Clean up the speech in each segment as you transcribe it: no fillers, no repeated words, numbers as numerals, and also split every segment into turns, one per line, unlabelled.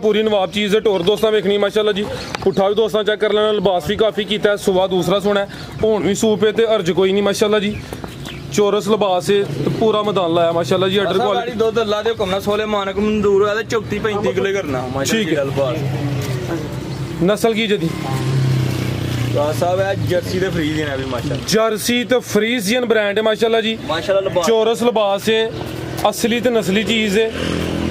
पूरी नवाब चीज़ है टोर दोस्तों वेखनी माशाल्लाह जी। पुट्ठा भी दोस्तों चेक कर लेना, लिबास भी काफ़ी किया है, सुबह दूसरा सोना है, हुण भी सूप है तो अर्ज कोई नहीं माशाल्लाह जी। चौरस लिबास है तो पूरा मैदान लाया माशाल्लाह जी। अडर क्वालिटी
दुध अल्लाह दे हुक्म नाल 16 मानक मंजूर होया ते 34-35 किलो करना माशाल्लाह। ठीक है लिबास
नस्ल की जदी
साहब है जर्सी ते फ्रीजियन है भी माशाल्लाह।
जर्सी तो फ्रीजियन ब्रांड है माशाल्लाह जी।
माशाल्लाह
चौरस लिबास है, असली तो नस्ली चीज़ है।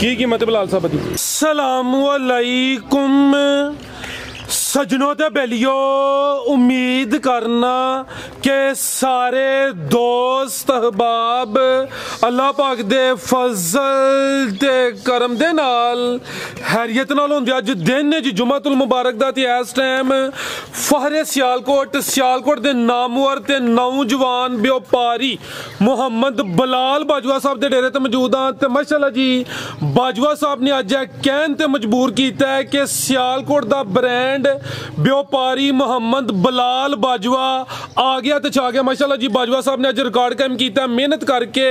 की कीमत है बिलाल साहब दी? अस्सलामु अलैकुम सजनों ते बेलियो, उम्मीद करना के सारे दोस्त अहबाब अल्लाह पाक दे फजल ते करम दे नाल हैरियत नाल होंदे। अज दिन है जी जुमातुल मुबारक दा ते इस टाइम फहरे सियालकोट दे नामवर ते नौजवान व्यापारी मुहम्मद बिलाल बाजवा साहब दे डेरे ते मौजूद हां ते माशाल्लाह जी बाजवा साहब ने अज कहन ते मजबूर कीता है कि सियालकोट दा ब्रांड व्यापारी मुहम्मद बिलाल बाजवा आ गया तो छा गया माशाल्लाह जी। बाजवा साहब ने अज रिकॉर्ड कायम किया, मेहनत करके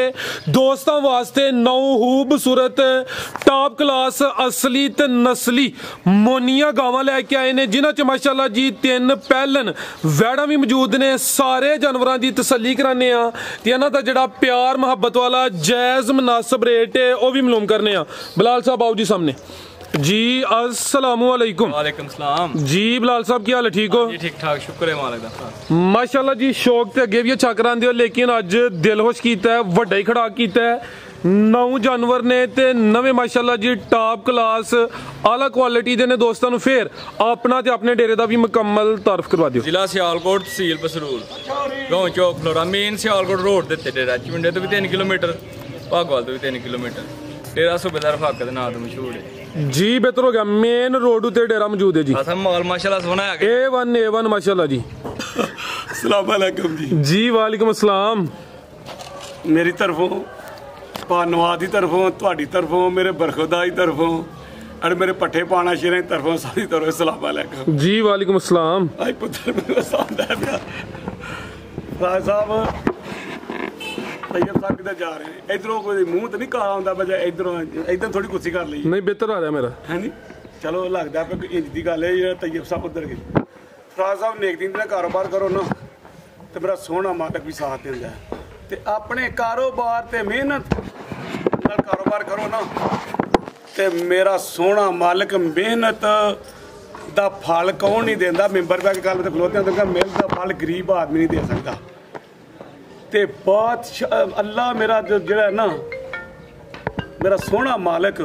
दोस्तों वास्ते नौहूब सूरत टॉप क्लास असली ते नस्ली मोनिया गावां लैके आए ने, जिन्हां च माशाल्लाह जी 3 पैलन वैड़ा भी मौजूद ने। सारे जानवरां दी तसल्ली कराने आ ते इन्हां दा जिहड़ा प्यार मुहब्बत वाला जायज़ मुनासिब रेट है वह भी मालूम करने आ। बिलाल साहब आओ जी सामने जी। अस्सलामु अलैकुम।
वालेकुम सलाम
जी। बिलाल साहब क्या हाल है, ठीक हो?
जी ठीक ठाक शुक्र है मालिक दा
माशाल्लाह जी। शौक ते अगे भी अच्छा करांदे हो लेकिन अज दिल खुश कीता है, वड्डा ही खड़ा कीता है। 9 जानवर ने ते नवे माशाल्लाह जी टॉप क्लास आला क्वालिटी दे ने दोस्तों नु। फिर अपना ते अपने डेरे दा भी मुकम्मल तारफ करवा दियो।
जिला सियालकोट तहसील बसरूल गांव चौक फ्लोरा मेन सियालकोट रोड दे डेरा चुंडे तो भी 3 किलोमीटर, भागवाल तो भी 3 किलोमीटर। डेरा सूबेदार फाके दे नाम तो मशहूर है
जी। बेहतर हो गया, मेन रोड उते डेरा मौजूद है जी।
माल माशाल्लाह सोना है
A1 माशाल्लाह जी।
अस्सलाम वालेकुम जी।
जी वालेकुम अस्सलाम।
मेरी तरफों पानवाद की तरफों तुहाडी तरफों मेरे बरखुदा की तरफों और मेरे पट्ठे पाना शेरें की तरफों सारी तरफों अस्सलाम वालेकुम
जी। वालेकुम अस्सलाम।
आई पुत्र मेरे सामने पिया राज साहब तैयब साहब किधर जा रहे हैं? इधरों कोई मुंह तो नहीं काला होंदा बजा इधरों इधर थोड़ी कुर्सी कर ली
नहीं बेहतर आ रहा मेरा
है नहीं। चलो लगता है इंज की गल है तैयब साहब उधर गए। फराज साहब नेक दिन का कारोबार करो ना तो मेरा सोहना मालक भी साथ देंदा है ते अपने कारोबार ते मेहनत नाल कारोबार करो ना ते मेरा सोहना मालक मेहनत दा फल कौन नहीं देंदा। मैंबर बैग गल ते खलोते हैं मेहनत दा फल गरीब आदमी नहीं दे सकता। ते बादशाह अल्लाह मेरा जो है ना मेरा सोहना मालक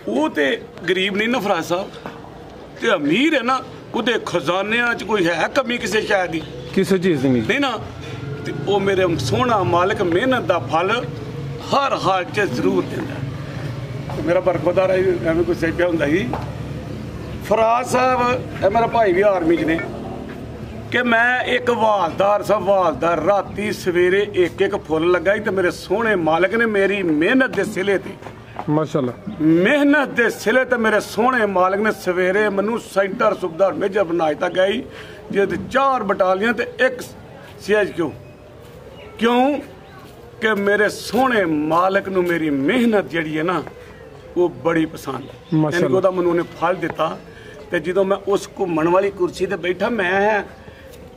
वो तो गरीब नहीं ना फराज साहब ते अमीर है ना, उहदे खजाने च कोई है कमी किसी शय दी
किसी चीज़ नहीं
ना। ते वो मेरे सोहना मालक मेहनत दा फल हर हाल च जरूर देंदा। मेरा बरखुदार एवं कोई सेपिया होंदा ही फराज साहब मेरा भाई भी आर्मी च ने कि मैं एक वालदार सा वालदार राती सवेरे एक फुल लगा ही तो मेरे सोहने मालक ने मेरी मेहनत के सिले ते
माशाल्लाह
मेहनत के सिले ते मेरे सोहने मालक ने सवेरे मैनू सेंटर सुबेदार मेजर बनाए तक गई जिद 4 बटालियन ते 1 CHQ क्यों कि मेरे सोहने मालक नू मेरी मेहनत जिहड़ी है ना वो बड़ी पसंद माशाल्लाह मैनू उन्हें फल दिता। तो जो मैं उस घूमन वाली कुर्सी ते बैठा मैं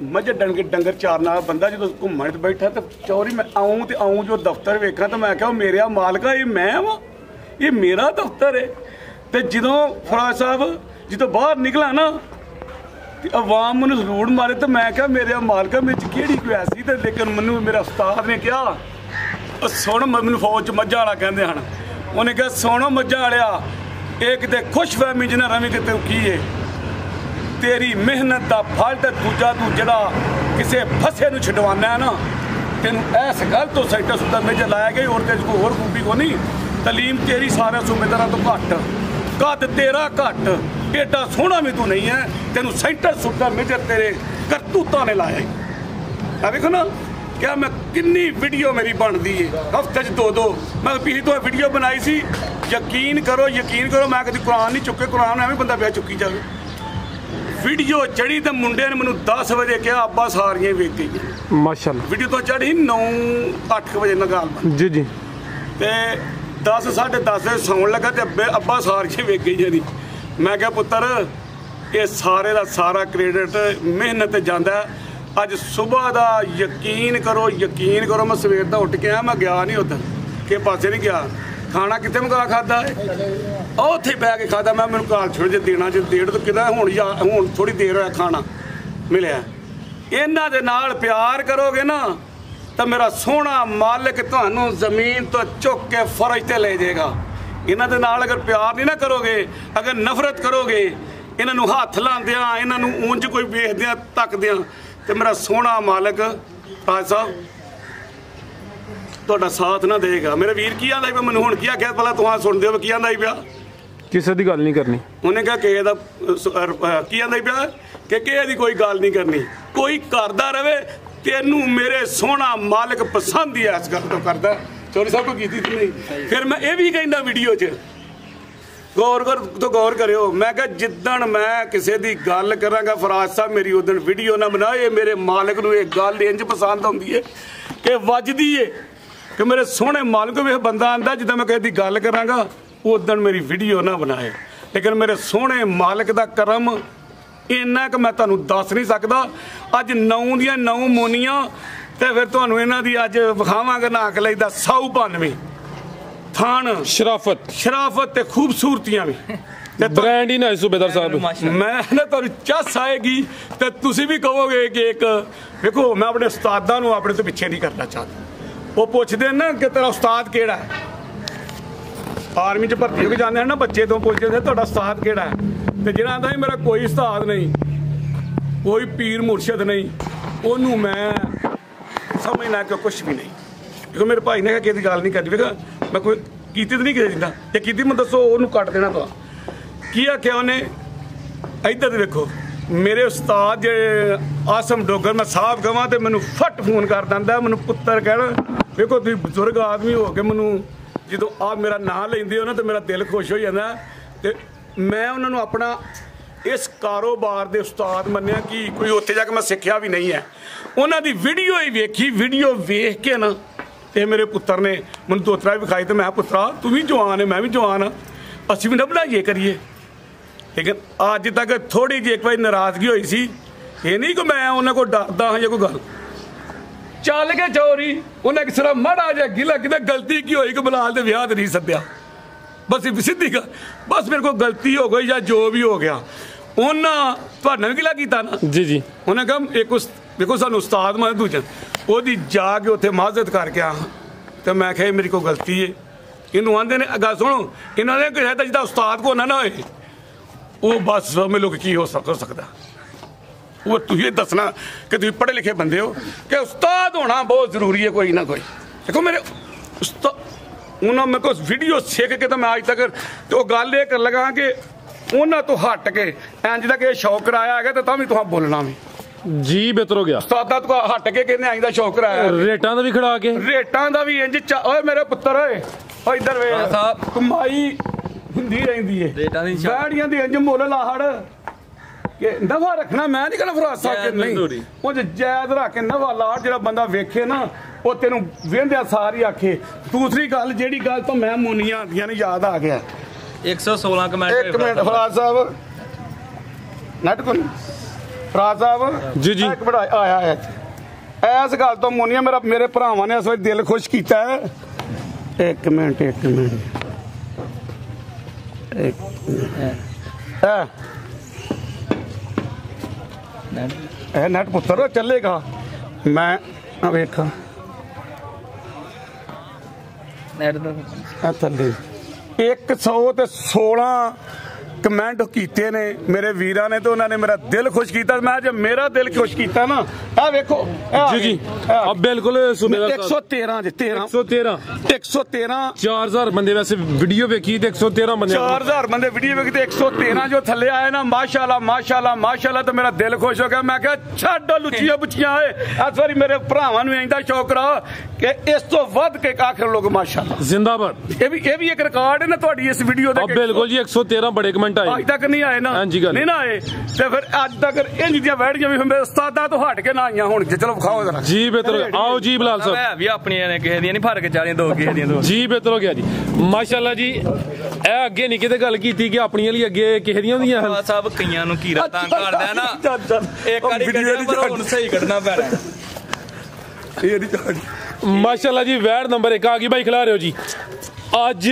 मझ डंगर चारना बंदा जो घूमन ते बैठा तो चौरी मैं आऊँ जो दफ्तर वेखा तो मैं क्या मेरा मालका ये मैं वा ये मेरा दफ्तर है। तो जो फराज साहब जो बाहर निकला ना तो अवाम मैंने सलूट मारे तो मैं क्या मेरे मालका मेरे केड़ी कोई ऐसी तो लेकिन मैनू मेरा उस्ताद ने कहा सुन मैनू फौज च मझां वाला कहते हैं उन्हें कहा सुनो मझां वालिया एक तो खुश फहमी जिन्हें रवि कि तू की है तेरी मेहनत का फल तो दूजा तू जरा किसी फसे नू छडवाना है ना तेन इस गल तो सेक्टर सुधा मेजर लाया गई और तेज कोई होर खूबी को नहीं। तलीम तेरी सारे सूबेदारा तो घट कद तेरा घट एडा सोहना भी तू नहीं है तेन सेंटर सुधा मेजर तेरे करतूता ने लाया ही। देखो ना क्या मैं किन्नी वीडियो मेरी बनती है हफ्ते 2 मैं पिछली तो वीडियो बनाई सी। यकीन करो मैं कभी कुरान नहीं चुके कुरान एवं बंदा ब्याह चुकी जाए। वीडियो चढ़ी तो मुंडे ने मैं 10 बजे कहा अब्बा सारियां वेच गई
माशाल्लाह।
वीडियो तो चढ़ी 9-8 बजे ना गाल
जी जी
ते 10 साढ़े 10 सौन लगा तो अब्बा सारियां वेच गई नहीं मैं क्या पुत्र ये सारे दा सारा क्रेडिट मेहनत जांदा अज सुबह दा यकीन करो मैं सवेर दा उठ के आया मैं गया नहीं उधर के पासे नहीं गया खाना कितने मंगा खादा है उत्थे बह के खादा मैं मैनूं घर छोड़ जे देना जे डेढ़ तो किदा हुण थोड़ी देर होया खाना मिलिया इन्हां दे नाल प्यार करोगे ना तो मेरा सोहना मालिक तुहानूं जमीन तो चुक के फर्ज ते ले जाएगा इन्हां दे नाल अगर प्यार नहीं ना करोगे अगर नफरत करोगे इन्हां नूं हत्थ लांदियां इन्हां नूं ऊंज कोई वेखदियां तकदियां तो मेरा सोहना मालिक राज साहब ਤੁਹਾਡਾ ਸਾਥ ਨਾ ਦੇਗਾ ਮੇਰੇ ਵੀਰ ਕੀ ਆਂਦਾ ਮੈਨੂੰ ਹੁਣ ਕੀ ਆਖਿਆ ਪਹਿਲਾਂ ਤੁਸੀਂ ਸੁਣਦੇ ਹੋ ਕੀ ਆਂਦਾ ਹੀ ਪਿਆ
ਕਿਸੇ ਦੀ ਗੱਲ ਨਹੀਂ ਕਰਨੀ
ਉਹਨੇ ਕਿਹਾ ਕਿਸੇ ਦਾ ਕੀ ਆਂਦਾ ਹੀ ਪਿਆ ਕਿ ਕਿਸੇ ਦੀ ਕੋਈ ਗੱਲ ਨਹੀਂ ਕਰਨੀ ਕੋਈ ਕਰਦਾ ਰਵੇ ਤੈਨੂੰ ਮੇਰੇ ਸੋਹਣਾ ਮਾਲਕ ਪਸੰਦ ਹੀ ਇਸ ਗੱਲ ਤੋਂ ਕਰਦਾ ਚੋਰੀ ਸਾਹਿਬ ਕੋ ਕੀਤੀ ਨਹੀਂ ਫਿਰ ਮੈਂ ਇਹ ਵੀ ਕਹਿੰਦਾ ਵੀਡੀਓ 'ਚ ਗੌਰ ਕਰਿਓ ਮੈਂ ਕਿਹਾ ਜਿੱਦਣ ਮੈਂ ਕਿਸੇ ਦੀ ਗੱਲ ਕਰਾਂਗਾ ਫਰਾਜ਼ ਸਾਹਿਬ ਮੇਰੀ ਉਦਣ ਵੀਡੀਓ ਨਾ ਬਣਾਏ ਮੇਰੇ ਮਾਲਕ ਨੂੰ ਇਹ ਗੱਲ ਇੰਜ ਪਸੰਦ ਆਉਂਦੀ ਹੈ ਕਿ ਵੱਜਦੀ ਏ कि मेरे सोहने मालिक वे बंदा आंदा जिद्दां मैं किसी की गल करांगा उदण मेरी वीडियो ना बनाए लेकिन मेरे सोहने मालिक दा करम इन्ना कि मैं तुहानूं दस नहीं सकदा अज 9 ਦੀਆਂ 9 मोनियां ते फिर तुहानूं इन्हां दी अज विखावांगा नाक लईदा 192 थान शराफत ते खूबसूरतियां भी
ब्रांड ही ना सूबेदार साहब
मैं ना तुहानूं चस आएगी ते तुसीं भी कहोगे कि एक देखो मैं अपने उस्तादां नूं अपने तो पिछे नहीं करना चाहता वो पुछते हैं ना कि तेरा उस्ताद केड़ा है आर्मी च भर्ती होके जाते हैं ना बच्चे तो पुछते हैं तुहाडा उस्ताद केड़ा है तो जिहड़ा आंदा मेरा कोई उस्ताद नहीं कोई पीर मुर्शद नहीं ओनू मैं समझना कि कुछ भी नहीं क्योंकि मेरे भाई ने किसी गल नहीं करनी वेखा मैं कोई कीती तो नहीं किसी जिंदा जे कीती मैं दसो ओनू कट देना तो की आख्या उन्हें इधर देखो मेरे उस्ताद जे आसम डोगर मैं साहब कहां तो मैनू फट फोन कर दिंदा मैनू पुत्तर कहना देखो तुसीं बजुर्ग आदमी हो के मैनू जो आप मेरा नाम लेंदे हो ना तो मेरा दिल खुश हो जाता तो मैं उन्होंने अपना इस कारोबार के उस्ताद मन्निया कि कोई उत्थे जाके मैं सीखिया भी नहीं है उन्होंने वीडियो ही वेखी वीडियो वेख के ना तो मेरे पुत्र ने मैनू दोतरा भी विखाई तो मैं पुत्रा तू भी जवान है मैं भी जवान हाँ असीं भी ना बनाइए करिए लेकिन अज तक थोड़ी जी एक बार नाराजगी हुई सी ये नहीं कि मैं उन्होंने को डरदा हाँ या कोई गल चल के चोरी उन्हें किसी माड़ा जा गिला कि गलती की हुई कि बिलाल के विआह नहीं सद्या बस सीधी गल बस मेरे को गलती हो गई या जो भी हो गया उन्हें तुहाडे भी गिला किया ना
जी
उन्हें कहा एक देखो सानू उस्ताद मैं दूजा ओदी जाके उत्थे माजत करके आ तो मैं कहा मेरी कोई गलती है इनू आंदे ने गल सुनो इन्होंने कहा जिदा उस्ताद को ना होए वो बस समझ लो कि की हो सकता वो तुझे दसना कि तुम पढ़े लिखे बंदे हो कि उस्ताद होना बहुत जरूरी है कोई ना कोई देखो मेरे उस्ताद उन्होंने मेरे को वीडियो सीख के तो मैं आज तक तो गल ये कर लगा कि उन्होंने तो हट के इंज तक ये शौक कराया है तो भी तुम बोलना भी
जी बेहतर हो गया
उस्तादा तो हट के कहने आई दा शौक कराया
रेटां दा भी खड़ा के
रेटां दा भी इंज ओए मेरे पुत्र ओए इधर वे कमाई हुंदी रहिंदी है बैड़ियां दी इंज मुੱਲ ला हड़ कि नफा रखना मैं नहीं कहना फराज साहब के नहीं वो जायद रख के नफा ला जो बंदा वेखे ना वो तेनू वेंदे सारी आखे दूसरी गल जेड़ी गल तो मैं मोनियां आंदियां ने याद आ गया
116 कमेंट
एक मिनट फराज साहब नेट को फराज साहब
जी
एक मिनट आया है इस गल तो मोनियां मेरे भरावां ने इस वार दिल खुश किया है एक मिनट नेट पुत्र चलेगा मैं वेखा थले 116 कमेंट कीते ने मेरे वीरां ने तो उन्होंने मेरा दिल खुश किया मैं जब मेरा दिल खुश किया ना आ वेखो
जी अब बिल्कुल
113
4000 बंदे वैसे वीडियो वेखी तो 113 बंदे
4000 बंदे वीडियो वेखी तो 113 जो थले आए ना माशाल्लाह तो मेरा दिल खुश हो गया मैं क्या छड्डो लुचियां बुचियां इस बारी मेरे भरावां नूं इंदा शौक करा कि इस तो वध के आखिर लोग माशाल्लाह
जिंदाबाद
ये भी एक रिकॉर्ड है ना तुहाडी इस वीडियो दा
बिल्कुल जी 113 बड़े कमेंट आए
आज तक नहीं आए ना नहीं ना आए तो फिर आज तक इन चीज़ां वैड़ियां भी मेरे उस्तादा तो हट के ना आईयां हुण चलो विखाओ जरा
जी बेहतर आओ जी बिलाल साहब
भी अपनी ने किसी दी नहीं फर्क चालियां दो किसी दी दो
जी बेहतर हो गया जी माशाल्लाह जी ਇਹ ਅੱਗੇ ਨਹੀਂ ਕਿਤੇ ਗੱਲ ਕੀਤੀ ਕਿ ਆਪਣੀਆਂ ਲਈ ਅੱਗੇ ਕਿਸੇ ਦੀਆਂ ਹੁੰਦੀਆਂ ਹਨ
ਸਭ ਕਈਆਂ ਨੂੰ ਕੀਰਾ ਤਾਂ ਕਰਦਾ ਨਾ ਇੱਕ ਵਾਰੀ ਕੱਢਿਆ ਪਰ ਹੁਣ ਸਹੀ ਕੱਢਣਾ ਪੈਣਾ
ਇਹ ਨਹੀਂ
ਮਾਸ਼ਾਅੱਲਾ ਜੀ ਵੈੜ ਨੰਬਰ 1 ਆ ਗਈ ਭਾਈ ਖਿਲਾ ਰਹੇ ਹੋ ਜੀ ਅੱਜ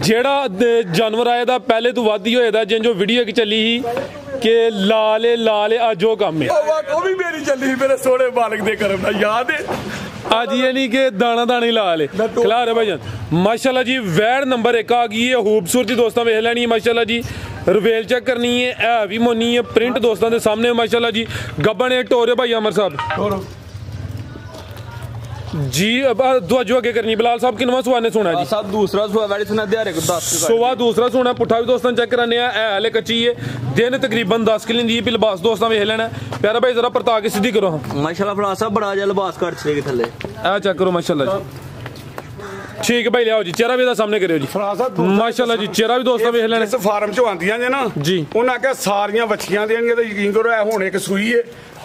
ਜਿਹੜਾ ਜਾਨਵਰ ਆਇਆ ਦਾ ਪਹਿਲੇ ਤੋਂ ਵੱਧ ਹੀ ਹੋਇਆ ਦਾ ਜਿੰ ਜੋ ਵੀਡੀਓ ਇੱਕ ਚੱਲੀ ਸੀ ਕਿ ਲਾਲੇ ਅੱਜ ਉਹ ਕੰਮ ਹੈ
ਉਹ ਵੀ ਮੇਰੀ ਚੱਲੀ ਸੀ ਮੇਰੇ ਸੋਹਣੇ ਮਾਲਕ ਦੇ ਕਰਮ ਨਾਲ ਯਾਦ ਹੈ
ਅੱਜ ਇਹ ਨਹੀਂ ਕਿ ਦਾਣਾ ਹੀ ਲਾ ਲੇ ਖਿਲਾ ਰਹੇ ਭਾਈ ਮਾਸ਼ਾਅੱਲਾ ਜੀ ਵੈੜ ਨੰਬਰ 1 ਆ ਗਈ ਹੈ ਖੂਬਸੂਰਤੀ ਦੋਸਤਾਂ ਵੇਖ ਲੈਣੀ ਹੈ ਮਾਸ਼ਾਅੱਲਾ ਜੀ ਰਵੇਲ ਚੈੱਕ ਕਰਨੀ ਹੈ ਇਹ ਵੀ ਮੋਨੀ ਹੈ ਪ੍ਰਿੰਟ ਦੋਸਤਾਂ ਦੇ ਸਾਹਮਣੇ ਮਾਸ਼ਾਅੱਲਾ ਜੀ ਗੱਬਣ ਹੈ ਟੋਰੇ ਭਾਈ ਅਮਰ ਸਾਹਿਬ जी अब जो आगे करनी बिलाल साहब किनवा सुआ ने सुना जी
साहब दूसरा सुआ वैडी सुना दिहारे को 10
सुआ दूसरा सुना पुट्ठा भी दोस्तों चेक कराने है हले कच्ची है दिन तकरीबन 10 किलो दी लिबास दोस्तों वेख लेना प्यारा भाई जरा परता के सीधी करो
माशाल्लाह फराज साहब बड़ा जा लिबास कट छे थल्ले
आ चेक करो माशाल्लाह जी ठीक है भाई लियाओ जी चेहरा भी दा सामने करियो जी माशाल्लाह जी चेहरा भी दोस्तों वेख लेना
इस फार्म चो आंदियां जे ना
जी
उन्हां के सारियां बच्चियां देणगे ते यकीन करो ए हुण एक सूई है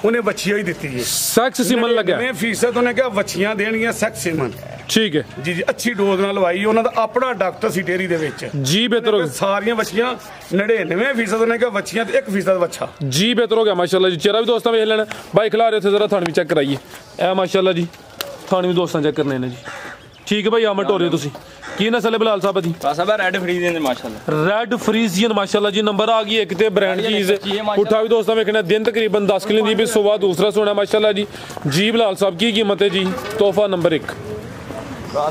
उन्हें बच्चियां ही दी है
सेक्स सीमन लगा
90% उन्हें क्या बच्चियां देणगियां सेक्स सीमन
ठीक है
जी जी अच्छी डोज ਨਾਲ ਲਵਾਈ ਉਹਨਾਂ ਦਾ ਆਪਣਾ ਡਾਕਟਰ ਸੀ ਡੇਰੀ ਦੇ ਵਿੱਚ
ਜੀ ਬਿਹਤਰ ਹੋ ਗਿਆ
ਸਾਰੀਆਂ ਬੱਚੀਆਂ 99% ਉਹਨੇ ਕਿਹਾ ਬੱਚੀਆਂ ਤੇ 1% ਬੱਚਾ
ਜੀ ਬਿਹਤਰ ਹੋ ਗਿਆ ਮਾਸ਼ਾਅੱਲਾ ਜੀ ਚਿਹਰਾ ਵੀ ਦੋਸਤਾਂ ਵੇਖ ਲੈਣਾ ਬਾਈ ਖਿਲਾ ਰਹੇ ਉੱਥੇ ਜ਼ਰਾ ਥਣ ਵੀ ਚੈੱਕ ਕਰਾਈਏ ਇਹ ਮਾਸ਼ਾਅੱਲਾ ਜੀ ਥਣ ਵੀ ਦੋਸਤਾਂ ਚੈੱਕ ਕਰਨੇ ਨੇ ਜੀ ਠੀਕ ਹੈ ਭਾਈ ਆਮਟ ਹੋ ਰਹੇ ਤੁਸੀਂ ਕੀ ਨਸਲ ਹੈ ਬਿਲਾਲ ਸਾਹਿਬ ਦੀ
ਸਾਹਿਬ ਰੈਡ ਫਰੀਜ਼ੀਅਨ ਮਾਸ਼ਾਅੱਲਾ
ਰੈਡ ਫਰੀਜ਼ੀਅਨ ਮਾਸ਼ਾਅੱਲਾ ਜੀ ਨੰਬਰ ਆ ਗਈ ਇੱਕ ਤੇ ਬ੍ਰਾਂਡ ਚੀਜ਼ ਪੁੱਠਾ ਵੀ ਦੋਸਤਾਂ ਵੇਖਣਾ ਦਿਨ ਤਕਰੀਬਨ 10 ਕਿਲੋ ਦੀ ਵੀ ਸੁਬਾ ਦੂਸਰਾ ਸੋਨਾ ਮਾਸ਼ਾਅੱਲਾ ਜੀ ਜੀ ਬਿਲਾਲ ਸਾਹਿਬ ਕੀ ਕੀਮਤ ਹੈ ਜੀ ਤੋਹਫਾ ਨੰਬਰ 1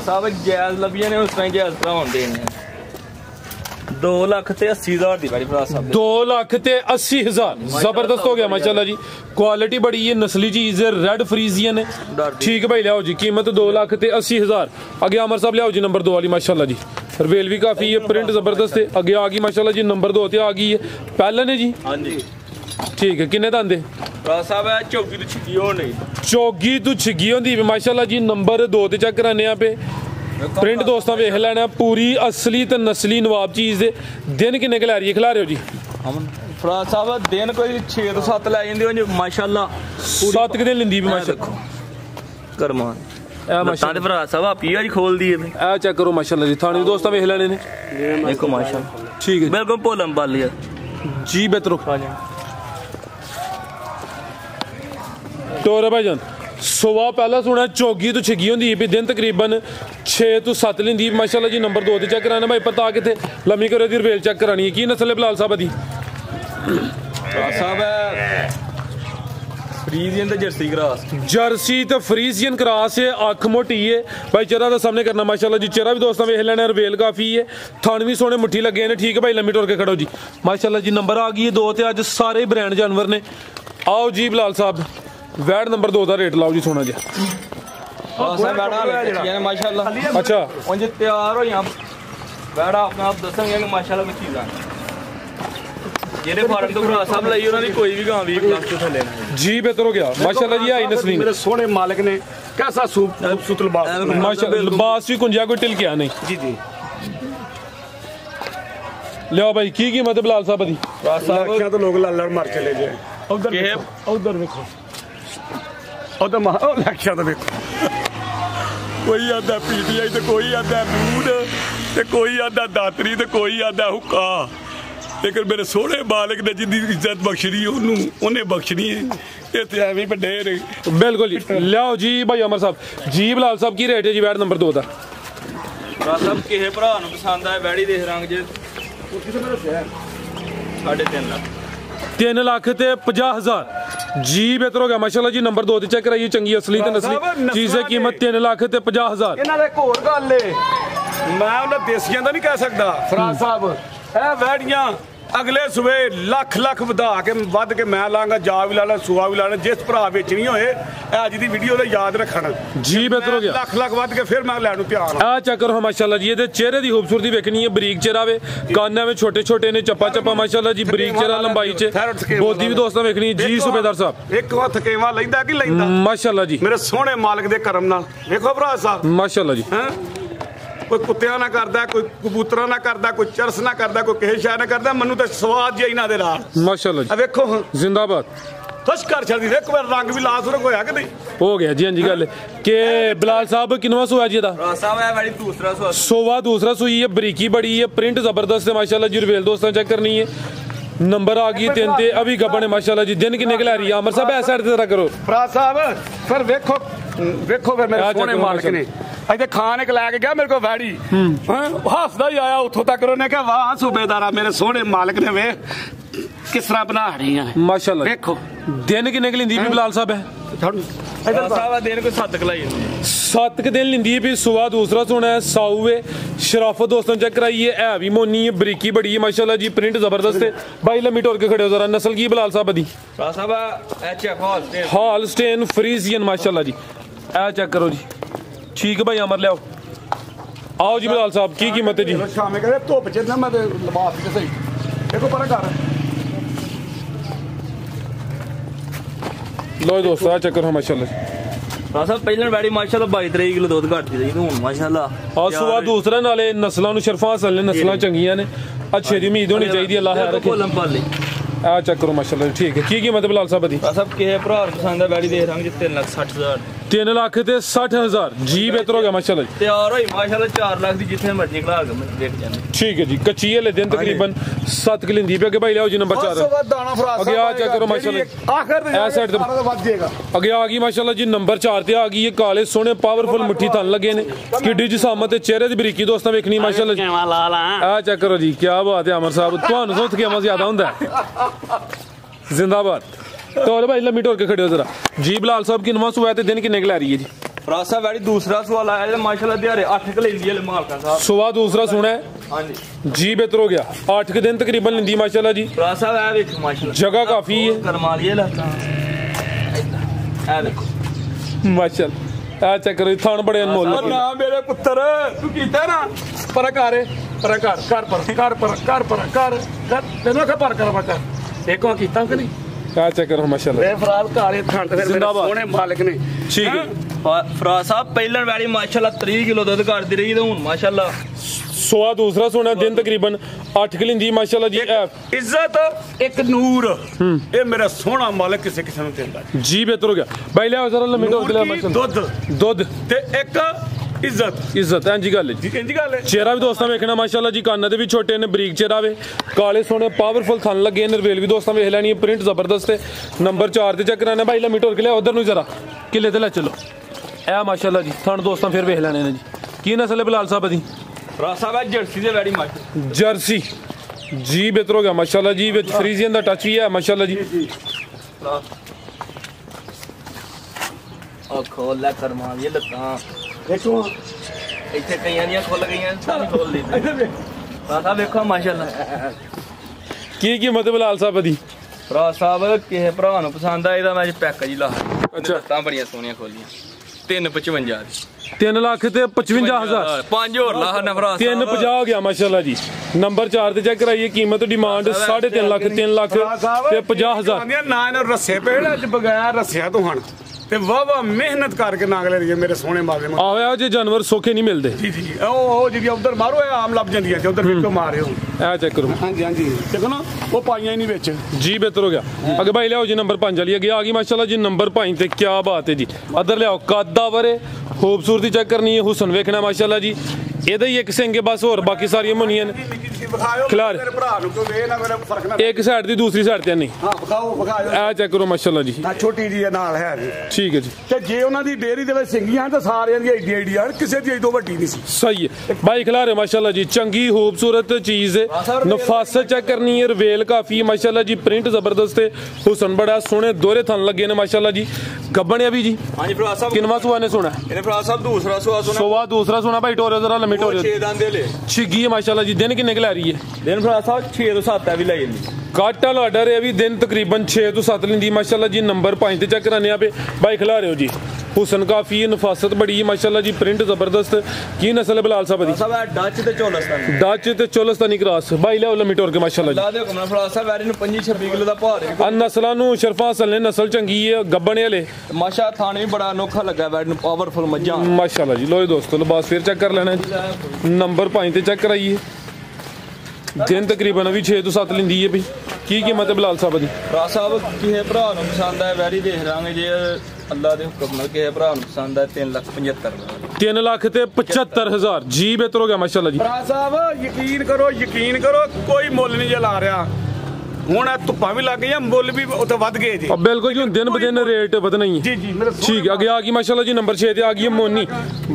ਸਾਹਿਬ ਜਾਇਜ਼ ਲੱਭੀਆਂ ਨੇ ਉਸ ਤਰ੍ਹਾਂ ਜਾਇਜ਼ ਤਰ੍ਹਾਂ ਹੁੰਦੇ ਨੇ 2,80,000 ਦੀ ਬਾਰੀ ਫਰਾਜ਼ ਸਾਹਿਬ
2,80,000 ਜ਼ਬਰਦਸਤ ਹੋ ਗਿਆ ਮਾਸ਼ਾਅल्लाह जी क्वालिटी बड़ी है नस्ली चीज है रेड फ्रीजियन है ठीक है भाई लियाओ जी कीमत 2,80,000 आगे अमर साहब लियाओ जी नंबर 2 वाली माशाल्लाह जी रवेल भी काफी है प्रिंट जबरदस्त है आगे आ गई माशाल्लाह जी नंबर 2 ते आ गई है पहले ने जी
हां जी
ठीक है किन्ने दंदे
फराज साहब है चौगी तो छिगी हो नहीं
चौगी तो छिगी होंदी माशाल्लाह जी नंबर 2 ते चेक कराने पे प्रिंट दोस्तों वेख लेना पूरी असली ते नस्ली नवाब चीज दे दिन किन्ने के लै रही है खिला रहे हो जी
फराज साहब दिन कोई 6 तो 7 लै जांदे हो माशाल्लाह
7 के दिन लिंदी भी माशाल्लाह
करमान लत्तां ते फराज साहब आपी आज खोल दी है
आ चेक करो माशाल्लाह जी थाने दोस्तों वेख लेने ने
देखो माशाल्लाह
ठीक है
बिल्कुल पोलम पाली है
जी बेहतर खा जा टोरे भाईजान सुबह पहला सुना चौगी तो छिगी होंदी भी दिन तकरीबन 6 तो 7 लेंदी माशाल्लाह जी नंबर 2 ते चेक कराना भाई पता किथे लम्मी करो दी रवेल चेक करानी है की नस्ल है बिलाल साहब दी
साहब फ्रीजियन ते जर्सी क्रॉस
जर्सी ते फ्रीजियन क्रॉस है अख मोटी है भाई चेहरा दा सामने करना माशाल्लाह जी चेहरा भी दोस्तों वेख लेना रवेल काफी है थान भी सोने मुट्ठी लगे ने ठीक है भाई लम्मी टोर के खड़ो जी माशाल्लाह जी नंबर आ गई है 2 ते आज सारे ब्रांड जानवर ने आओ जी बिलाल साहब वैड नंबर 2 का रेट लाओ जी सोना जी
माशाल्लाह
अच्छा
उंज तैयार हो यहां वैड़ा अपने आप दसेंगे कि माशाल्लाह की चीज़ है जेरे फार्म तो भरा साहब लई उन्होंने कोई भी गांव 20 प्लस तो थले
जी बेहतर हो गया माशाल्लाह जी आई नस्ली
मेरे सोने मालिक ने कैसा सूत लिबास
माशाल्लाह लिबास भी कुंजा कोई टिल क्या नहीं
जी जी
लियो भाई की कीमत है बिलाल साहब दी
साहब तो लोग लड़ मर चले जाए उधर देखो उधर लक्ष्या तो देखो कोई आदा पीटीआई तो कोई आदा दूध ते कोई आदा दातरी ते कोई आदा हुक्का लेकिन मेरे सोहने मालिक ने जिंदी इज्जत बख्शनी उन्हें बख्शनी है इतने एवं बड़े ने
बिल्कुल लियाओ जी भाई अमर साहब जी बिलाल साहब की रेट है जी वैट नंबर 2 का
साहब किसे भरा नूं पसंद आए वैड़ी देख रंग जे 3.5 लाख
3 लाख ते 50,000 जी बेहतर हो गया माशाल्लाह जी नंबर 2 ते चेक कराइए चंगी असली ते नस्ली चीज है कीमत 3 लाख ते 50,000
इन्हां दे होर गल है मैं उन्हां देसियां दा नहीं कह सकदा फराज साहब ए वैड़ियां अगले सुबह लख वधा के वध के मैं लांगा जा भी लाना सुआ भी लाना जिस भरा बेचनी होए अज दी वीडियो दा याद रखना
जी बेहतर हो गया
लख वध के फिर मैं लैनू तैयार
आ चेक करो माशाल्लाह जी ये चेहरे दी खूबसूरती देखनी है बरीक चेहरा वे काना में छोटे छोटे ने चप्पा माशाल्लाह जी बरीक चेहरा लंबाई च बोदी भी दोस्तों देखनी जी सूबेदार साहब
एक हथ केवा लैंदा कि लैंदा
माशाल्लाह जी
मेरे सोहने मालिक दे करम नाल देखो भरा साहब
माशाल्लाह जी
कोई कुत्तिया ना करता कोई कबूतरा ना करता कोई चरस ना करता कोई किसी शायद ना करता मनु तो स्वाद जी इन्हां दे नाल
माशाल्लाह जी
देखो
जिंदाबाद
खुश कर छड़ी एक बार रंग भी लाल सुरख होया कि नहीं
हो गया जी। हाँ जी गल के बिलाल साहब किनवा सूआ जी दा
साहब है वाली दूसरा सुआ
सोवा दूसरा सूई है, बरीकी बड़ी है, प्रिंट जबरदस्त है माशाल्लाह जी। रिवेल दोस्तों चेक करनी है, नंबर आ गई 3 ते अभी गबन है माशाल्लाह जी। दिन किन्ने खिला रही है अमर साहब? ऐसा जरा करो
फराज साहब फिर वेखो वेखो फिर मेरे सोने मालिक ने अजे खान एक लैके गया मेरे को वैड़ी हसदा ही आया उथों तक उन्हें कहा वाह सूबेदारा मेरे सोने मालिक ने वे किस तरह बना रही है
माशाल्लाह।
देखो
दिन किन्ने लिंदी भी बिलाल साहब है?
साहब दिन को 7 कलाई
7 दिन लिंदी है भी। सुबह दूसरा सोना है, साऊ है, शराफत दोस्तों चेक कराइए, है भी मोनी है, बरीकी बड़ी है माशाल्लाह जी। प्रिंट जबरदस्त है भाई। लम्बी टोर के खड़े हो जरा। नस्ल की बिलाल साहब दी हॉल स्टेन फ्रीजियन माशाल्लाह जी। ए चेक करो जी। ठीक है भाई अमर ले आओ जी। बिलाल साहब की कीमत है जी?
शामे कहते धुप च मैं लिबास के सही देखो पर कर
लो दोस्तों आ चेक करो माशाल्लाह।
साहब पहले बैठी माशाल्लाह 22-23 किलो दूध घट दी हूं माशाल्लाह।
और सुबह दूसरा नाले नस्लों नु शरफा हासिल ने, नस्लां चंगियां ने, अच्छे दी उम्मीद होनी चाहिए अल्लाह खैर रखे। आ चेक करो माशाल्लाह। ठीक है की कीमत है बिलाल साहब दी?
साहब के भरा पसंद है बैठी देख रहा हूं 3,60,000
3,60,000 जी। बेहतर हो गया माशाल्लाह जी।
तैयार होई माशाल्लाह 4 लाख दी जिथे मर्जी खला के देख जाने।
ठीक है जी। कच्ची है ले दिन तकरीबन 7 किलिंदी पे के भाई ले आओ जी नंबर 4
दाना फराज
अगे आ चेक करो माशाल्लाह।
आखिर
ए साइड ते
बच जाएगा
अगे आ गई माशाल्लाह जी। नंबर 4 ते आ गई है। काले सोने पावरफुल मुट्ठी थन लगे ने, किड्डी जिसामत ते चेहरे दी बरीकी दोस्तां वेखनी माशाल्लाह जी। आ चेक करो जी। क्या बात है अमर साहब, तुहानू सोच के मजा ज्यादा हुंदा है। जिंदाबाद। तो भाई लम्बी टोर के खड़े हो जरा जी। बिलाल साहब की नवा सुबह ते दिन किन्ने ला रही है जी?
फराज साहब बैठी दूसरा सवाल आया माशाल्लाह दिहाड़े 8 क लेंदी है मालका साहब।
सुबह दूसरा सुना है
हां जी
जी। बेहतर हो गया 8 के दिन तकरीबन लिंदी माशाल्लाह जी।
फराज साहब है देखो माशाल्लाह
जगह काफी है।
करमालिए लगता है देखो
माशाल्लाह। आ चेक करो थान बड़े अनमोल लगे।
ना मेरे पुत्र तू कीता ना पर कर तेनों का पर कर देखो कीता कि नहीं।
आ चेक करो माशाल्लाह।
वे फराल काले थान ते मेरे सोने मालिक ने
ठीक है।
फराज साहब पहले बैठी माशाल्लाह 30 किलो दूध करदी रही ते हुन माशाल्लाह
सुबह दूसरा सोना दिन तकरीबन 8 किलो दी माशाल्लाह जी।
इज्जत एक नूर ये मेरा सोना मालिक किसे किसे नु देंदा
जी। बेहतर हो गया भाई ले आओ जरा लम्बी टोर के ले माशाल्लाह। दूध
ते एक इज्जत
है जी। गल
जी इंज गल है।
चेहरा भी दोस्तां वेखना माशाल्लाह जी। कान दे भी छोटे ने, बरीक चेहरा वे, काले सोने पावरफुल थन लगे ने। रवेल भी दोस्तां वेख लैनी है, प्रिंट जबरदस्त है। नंबर 4 ते चेक कराने भाई लम्बी टोर के ले उधर नु जरा किले ते ले चलो। ए माशाल्लाह जी थन दोस्तां फिर वेख लैने ने जी। की नस्ल है बिलाल साहब दी?
फराज साहब जर्सी दे बैठी माशाल्लाह
जर्सी जी। बेहतर हो गया माशाल्लाह जी। विच फ्रीजियन दा टच भी है माशाल्लाह जी।
ओ खोल ला करमालिए लता
देखो
ਇੱਥੇ ਕਈਆਂ ਦੀਆਂ ਖੁੱਲ ਗਈਆਂ ਤਾਂ ਖੋਲ ਲਈ ਫਰਾਜ਼ ਵੇਖੋ ਮਾਸ਼ਾਅੱਲਾ।
ਕੀ ਕੀਮਤ ਹੈ ਬਿਲਾਲ ਸਾਹਿਬ ਦੀ?
ਫਰਾਜ਼ ਸਾਹਿਬ ਕਿਸੇ ਭਰਾ ਨੂੰ ਪਸੰਦ ਆ ਇਹਦਾ ਮੈਂ ਪੈਕੇਜ ਲਾ
ਅੱਛਾ
ਤਾਂ ਬੜੀਆਂ ਸੋਹਣੀਆਂ ਖੋਲੀਆਂ 355 ਦੀ
3 ਲੱਖ ਤੇ 55,000
5 ਹੋਰ ਲਾ ਨਫਰਾਜ਼
350 ਹੋ ਗਿਆ ਮਾਸ਼ਾਅੱਲਾ ਜੀ। ਨੰਬਰ 4 ਤੇ ਚੈੱਕ ਕਰਾਈਏ ਕੀਮਤ ਡਿਮਾਂਡ 3.5 ਲੱਖ 3 ਲੱਖ ਤੇ 50,000
ਨਾ ਇਹਨਾਂ ਰੱਸੇ ਪੇੜ ਅੱਜ ਬਗੈਰ ਰੱਸਿਆ ਤੋਂ ਹਣ ਤੇ ਵਾਵਾ ਮਿਹਨਤ ਕਰਕੇ ਨਾਗ ਲੈ ਰਹੀ ਮੇਰੇ ਸੋਹਣੇ ਮਾਲੇ
ਆਇਆ ਜੇ ਜਾਨਵਰ ਸੌਖੇ ਨਹੀਂ ਮਿਲਦੇ
ਜੀ ਜੀ ਉਹ ਜਿਹੜੀ ਉਧਰ ਮਾਰੋ ਇਹ ਆਮ ਲੱਭ ਜਾਂਦੀਆਂ ਉਧਰ ਵਿੱਚੋਂ ਮਾਰਿਓ
ਇਹ ਚੈੱਕ ਕਰੋ
ਹਾਂਜੀ ਹਾਂਜੀ ਦੇਖੋ ਨਾ ਉਹ ਪਾਈਆਂ ਹੀ ਨਹੀਂ ਵਿੱਚ
ਜੀ ਬਿਹਤਰ ਹੋ ਗਿਆ ਅੱਗੇ ਭਾਈ ਲਿਆਓ ਜੀ ਨੰਬਰ 5 ਵਾਲੀ ਅੱਗੇ ਆ ਗਈ ਮਾਸ਼ਾਅੱਲਾ ਜੀ ਨੰਬਰ 5 ਤੇ ਕੀ ਬਾਤ ਹੈ ਜੀ ਅਦਰ ਲਿਆਓ ਕੱਦਾ ਵਰੇ ਖੂਬਸੂਰਤੀ ਚੈੱਕ ਕਰਨੀ ਹੈ ਹੁਸਨ ਵੇਖਣਾ ਮਾਸ਼ਾਅੱਲਾ ਜੀ ਇਹਦਾ ਹੀ ਇੱਕ ਸਿੰਘ ਬਸ ਹੋਰ ਬਾਕੀ ਸਾਰੀਆਂ ਮੁੰਨੀਆਂ ਨੇ ਖਿਲਾਰ ਇੱਕ ਸਾਈਡ ਦੀ ਦੂਸਰੀ ਸਾਈਡ ਤੇ ਨਹੀਂ
ਹਾਂ ਵਿਖਾਓ ਵਿਖਾਓ
ਇਹ ਚੈੱਕ ਕਰੋ ਮਾਸ਼ਾਅੱਲਾ ਜੀ
ਛੋਟੀ ਜੀ ਨਾਲ ਹੈ
ਠੀਕ ਹੈ ਜੀ
ਤੇ ਜੇ ਉਹਨਾਂ ਦੀ ਡੇਅਰੀ ਦੇ ਵਿੱਚ ਸਿੰਘੀਆਂ ਤਾਂ ਸਾਰਿਆਂ ਦੀ ਏਡੀ ਏਡੀ ਹਨ ਕਿਸੇ ਦੀ ਤੋਂ ਵੱਡੀ ਨਹੀਂ ਸੀ
ਸਹੀ ਹੈ ਭਾਈ ਖਿਲਾਰੇ ਮਾਸ਼ਾਅੱਲਾ ਜੀ ਚੰਗੀ ਖੂਬਸੂਰਤ ਚੀਜ਼ ਹੈ ਨਫਾਸਤ ਚੈੱਕ ਕਰਨੀ ਹੈ ਰਵੇਲ ਕਾਫੀ ਮਾਸ਼ਾਅੱਲਾ ਜੀ ਪ੍ਰਿੰਟ ਜ਼ਬਰਦਸਤ ਹੈ ਹੁਸਨ ਬੜਾ ਸੋਹਣੇ ਦੋਹਰੇ ਥਣ ਲੱਗੇ ਨੇ ਮਾਸ਼ਾਅੱਲਾ ਜੀ ਗੱਬਣ ਹੈ ਵੀ ਜੀ
ਹਾਂਜੀ ਫਰਾਜ਼ ਸਾਹਿਬ
ਕਿੰਨਵਾ ਸੁਆ ਨੇ ਸੋਣਾ
ਇਹਨੇ ਫਰਾਜ਼ ਸਾਹਿਬ ਦੂਸਰਾ ਸੁਆ
ਸੋਵਾ ਦੂਸਰਾ ਸੋਣਾ ਭਾਈ ਟੋਰੇ ਜ਼ਰਾ ਲੰਮੀ ਟੋਰੇ
6 ਦੰਦੇ ਲੈ
ਛਿੱਗੀ ਹੈ ਮਾਸ਼ਾਅੱਲਾ ਜੀ ਦਿਨ ਕਿੰਨੇ ਲੈ ਰਹੀ ਹੈ
ਦਿਨ ਫਰਾਜ਼ ਸਾਹਿਬ 6 ਤੋਂ 7 ਵੀ ਲੈ ਜਾਂਦੀ
ਕੱਟ ਵਾਲਾ ਆਰਡਰ ਹੈ ਵੀ ਦਿਨ ਤਕਰੀਬਨ 6 ਤੋਂ 7 ਲੈਂਦੀ ਮਾਸ਼ਾਅੱਲਾ ਜੀ ਨੰਬਰ 5 ਤੇ ਚੈੱਕ ਕਰਾਨੇ ਆਪੇ ਭਾਈ ਖਿਲਾ ਰਹੇ ਹੋ ਜੀ ਹੁਸਨ ਕਾਫੀ ਨਫਾਸਤ ਬੜੀ ਹੈ ਮਾਸ਼ਾਅੱਲਾ ਜੀ ਪ੍ਰਿੰਟ ਜ਼ਬਰਦਸਤ ਕੀ ਨਸਲ ਹੈ ਬਿਲਾਲ ਸਾਹਿਬ ਦੀ
ਸਾਹਿਬ ਡੱਚ ਤੇ ਚੋਲਸਤਾਨੀ
ਡੱਚ ਤੇ ਚੋਲਸਤਾਨੀ ਕ੍ਰਾਸ ਭਾਈ ਲਿਆਓ ਲੰਮੀ ਟੋਰ ਕੇ ਮਾਸ਼ਾਅੱਲਾ ਜੀ
ਲਾ ਦੇ ਹੁਕਮ ਫਰਾਜ਼ ਸਾਹਿਬ ਐਰੀ ਨੂੰ 25-26 ਕਿਲੋ ਦਾ ਭਾਰ ਹੈ
ਆ ਨਸਲਾਂ ਨੂੰ ਸ਼ਰਫਾ ਅਸਲ ਨੇ ਨਸਲ ਚੰਗੀ ਹੈ ਗੱਬਣੇ ਵਾਲੇ
ਮਾਸ਼ਾ ਥਾਣੇ ਵੀ ਬੜਾ ਅਨੋਖਾ ਲੱਗਾ ਵੈਡ ਨੂੰ ਪਾਵਰਫੁਲ ਮੱਝਾਂ
ਮਾਸ਼ਾਅੱਲਾ ਜੀ ਲੋ ਦੋਸਤੋ ਲਿਬਾਸ ਫਿਰ ਚੈੱਕ ਕਰ ਲੈਣਾ ਨੰਬਰ 5 ਤੇ ਚੈੱਕ ਕਰਾਈਏ दिन तकरीबन अभी 6 ਤੋਂ 7 ਲੈਂਦੀ ਹੈ ਬਈ। ਕੀ ਕੀਮਤ ਹੈ ਬਲਾਲ ਸਾਹਿਬ ਦੀ?
ਭਰਾ ਸਾਹਿਬ ਕਿਸੇ ਭਰਾ ਨੂੰ ਪਸੰਦ ਹੈ ਵੈਰੀ ਦੇਖ ਲਾਂਗੇ, ਜੇ ਅੱਲਾ ਦੇ ਹੁਕਮ ਨਾਲ ਕਿਸੇ ਭਰਾ ਨੂੰ ਪਸੰਦ ਹੈ 3,75,000
3,75,000 ਜੀ ਬਿਹਤਰ ਹੋ ਗਿਆ ਮਾਸ਼ਾਅੱਲਾ ਜੀ।
ਭਰਾ ਸਾਹਿਬ ਯਕੀਨ ਕਰੋ ਕੋਈ ਮੁੱਲ ਨਹੀਂ ਜੇ ਲਾ ਰਿਹਾ। ਹੁਣ ਇਹ ਧੁੱਪਾਂ ਵੀ ਲੱਗ ਗਈਆਂ, ਮੁੱਲ ਵੀ ਉੱਥੇ ਵੱਧ ਗਏ ਜੀ।
ਬਿਲकुल जी, दिन ब दिन रेट ਵਧਣਾ ਹੀ ਹੈ।
ਜੀ ਜੀ ਮੇਰੇ
ठीक है, आगे आ गई माशाल्लाह जी नंबर 6 ਤੇ ਆ ਗਈ ਹੈ ਮੋਨੀ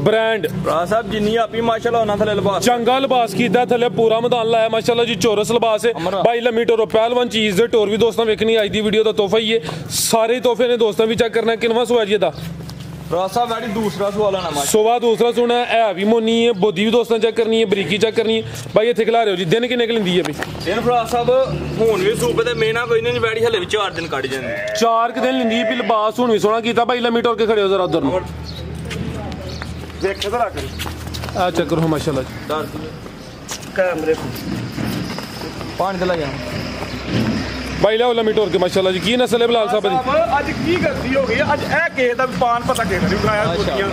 ਬ੍ਰਾਂਡ।
ਭਰਾ ਸਾਹਿਬ ਜਿੰਨੀ ਆਪੀ ਮਾਸ਼ਾਅੱਲਾ ਉਹਨਾਂ ਥੱਲੇ ਲਿਬਾਸ
ਚੰਗਾ ਲਿਬਾਸ ਕੀਤਾ, ਥੱਲੇ ਪੂਰਾ ਮੈਦਾਨ ਲਾਇਆ ਮਾਸ਼ਾਅੱਲਾ ਜੀ, ਚੌਰਸ ਲਿਬਾਸ ਹੈ ਬਾਈ ਲੰਮੀ ਟੋਰੋ ਪਹਿਲਵਾਨ ਚੀਜ਼ ਦੇ ਟੋਰ ਵੀ ਦੋਸਤਾਂ ਵੇਖਣੀ ਅੱਜ ਦੀ ਵੀਡੀਓ ਦਾ ਤੋਹਫਾ ਹੀ ਹੈ। ਸਾਰੇ ਤੋਹਫੇ ਨੇ ਦੋਸਤਾਂ ਵੀ ਚੈੱਕ ਕਰਨਾ ਕਿੰਨਵਾਂ ਸੂਆ ਜੀ ਇਹਦਾ।
ਭਰਾ ਸਾਹਿਬ ਵੈਰੀ ਦੂਸਰਾ ਸਵਾਲ ਆਣਾ ਮਾਸ਼ਾ
ਸੁਬਾ ਦੂਸਰਾ ਸੁਣਾ ਹੈ ਵੀ ਮੋਨੀ ਹੈ, ਬੋਦੀ ਵੀ ਦੋਸਤਾਂ ਚੈੱਕ ਕਰਨੀ ਹੈ, ਬਰੀਕੀ ਚੈੱਕ ਕਰਨੀ ਹੈ ਬਾਈ। ਇੱਥੇ ਖਿਲਾ ਰਹੇ ਹੋ ਜੀ, ਦਿਨ ਕਿੰਨੇ ਲੈਂਦੀ ਹੈ ਬਈ?
ਦਿਨ ਭਰਾ ਸਾਹਿਬ ਹੁਣ ਵੀ ਸੂਬੇ ਤੇ ਮੇਨਾ ਕੋਈ ਨਹੀਂ ਵੈੜੀ ਹਲੇ ਵੀ 4 ਦਿਨ ਕੱਢ ਜਾਂਦੇ।
4 ਦਿਨ ਲੈਂਦੀ ਹੈ ਵੀ ਲਿਬਾਸ ਹੁਣ ਵੀ ਸੋਹਣਾ ਕੀਤਾ ਬਾਈ। ਲੰਮੀ ਟੋਰ ਕੇ ਖੜੇ ਹੋ ਜ਼ਰਾ ਉਧਰ ਨੂੰ
ਦੇਖ ਜ਼ਰਾ ਕਰੀ
ਆ ਚੈੱਕ ਕਰੋ ਮਾਸ਼ਾਅੱਲਾ ਜੀ।
ਦੱਸ
ਕੈਮਰੇ
ਪਾਣੀ ਤੇ ਲੈ ਜਾ
ਬਾਈ ਲਿਆਓ ਲੰਮੀ ਟੋਰ ਕੇ ਮਾਸ਼ਾਅੱਲਾ ਜੀ। ਕੀ ਨਸਲ ਹੈ ਬਲਾਲ ਸਾਹਿਬ ਦੀ?
ਅੱਜ ਕੀ ਗਲਤੀ ਹੋ ਗਈ? ਅੱਜ ਇਹ ਕਿਸੇ ਦਾ ਵੀ ਪਾਨ ਪਤਾ ਕਿਸੇ ਦਾ ਨਹੀਂ ਬੁਲਾਇਆ ਬੋਦੀਆਂ।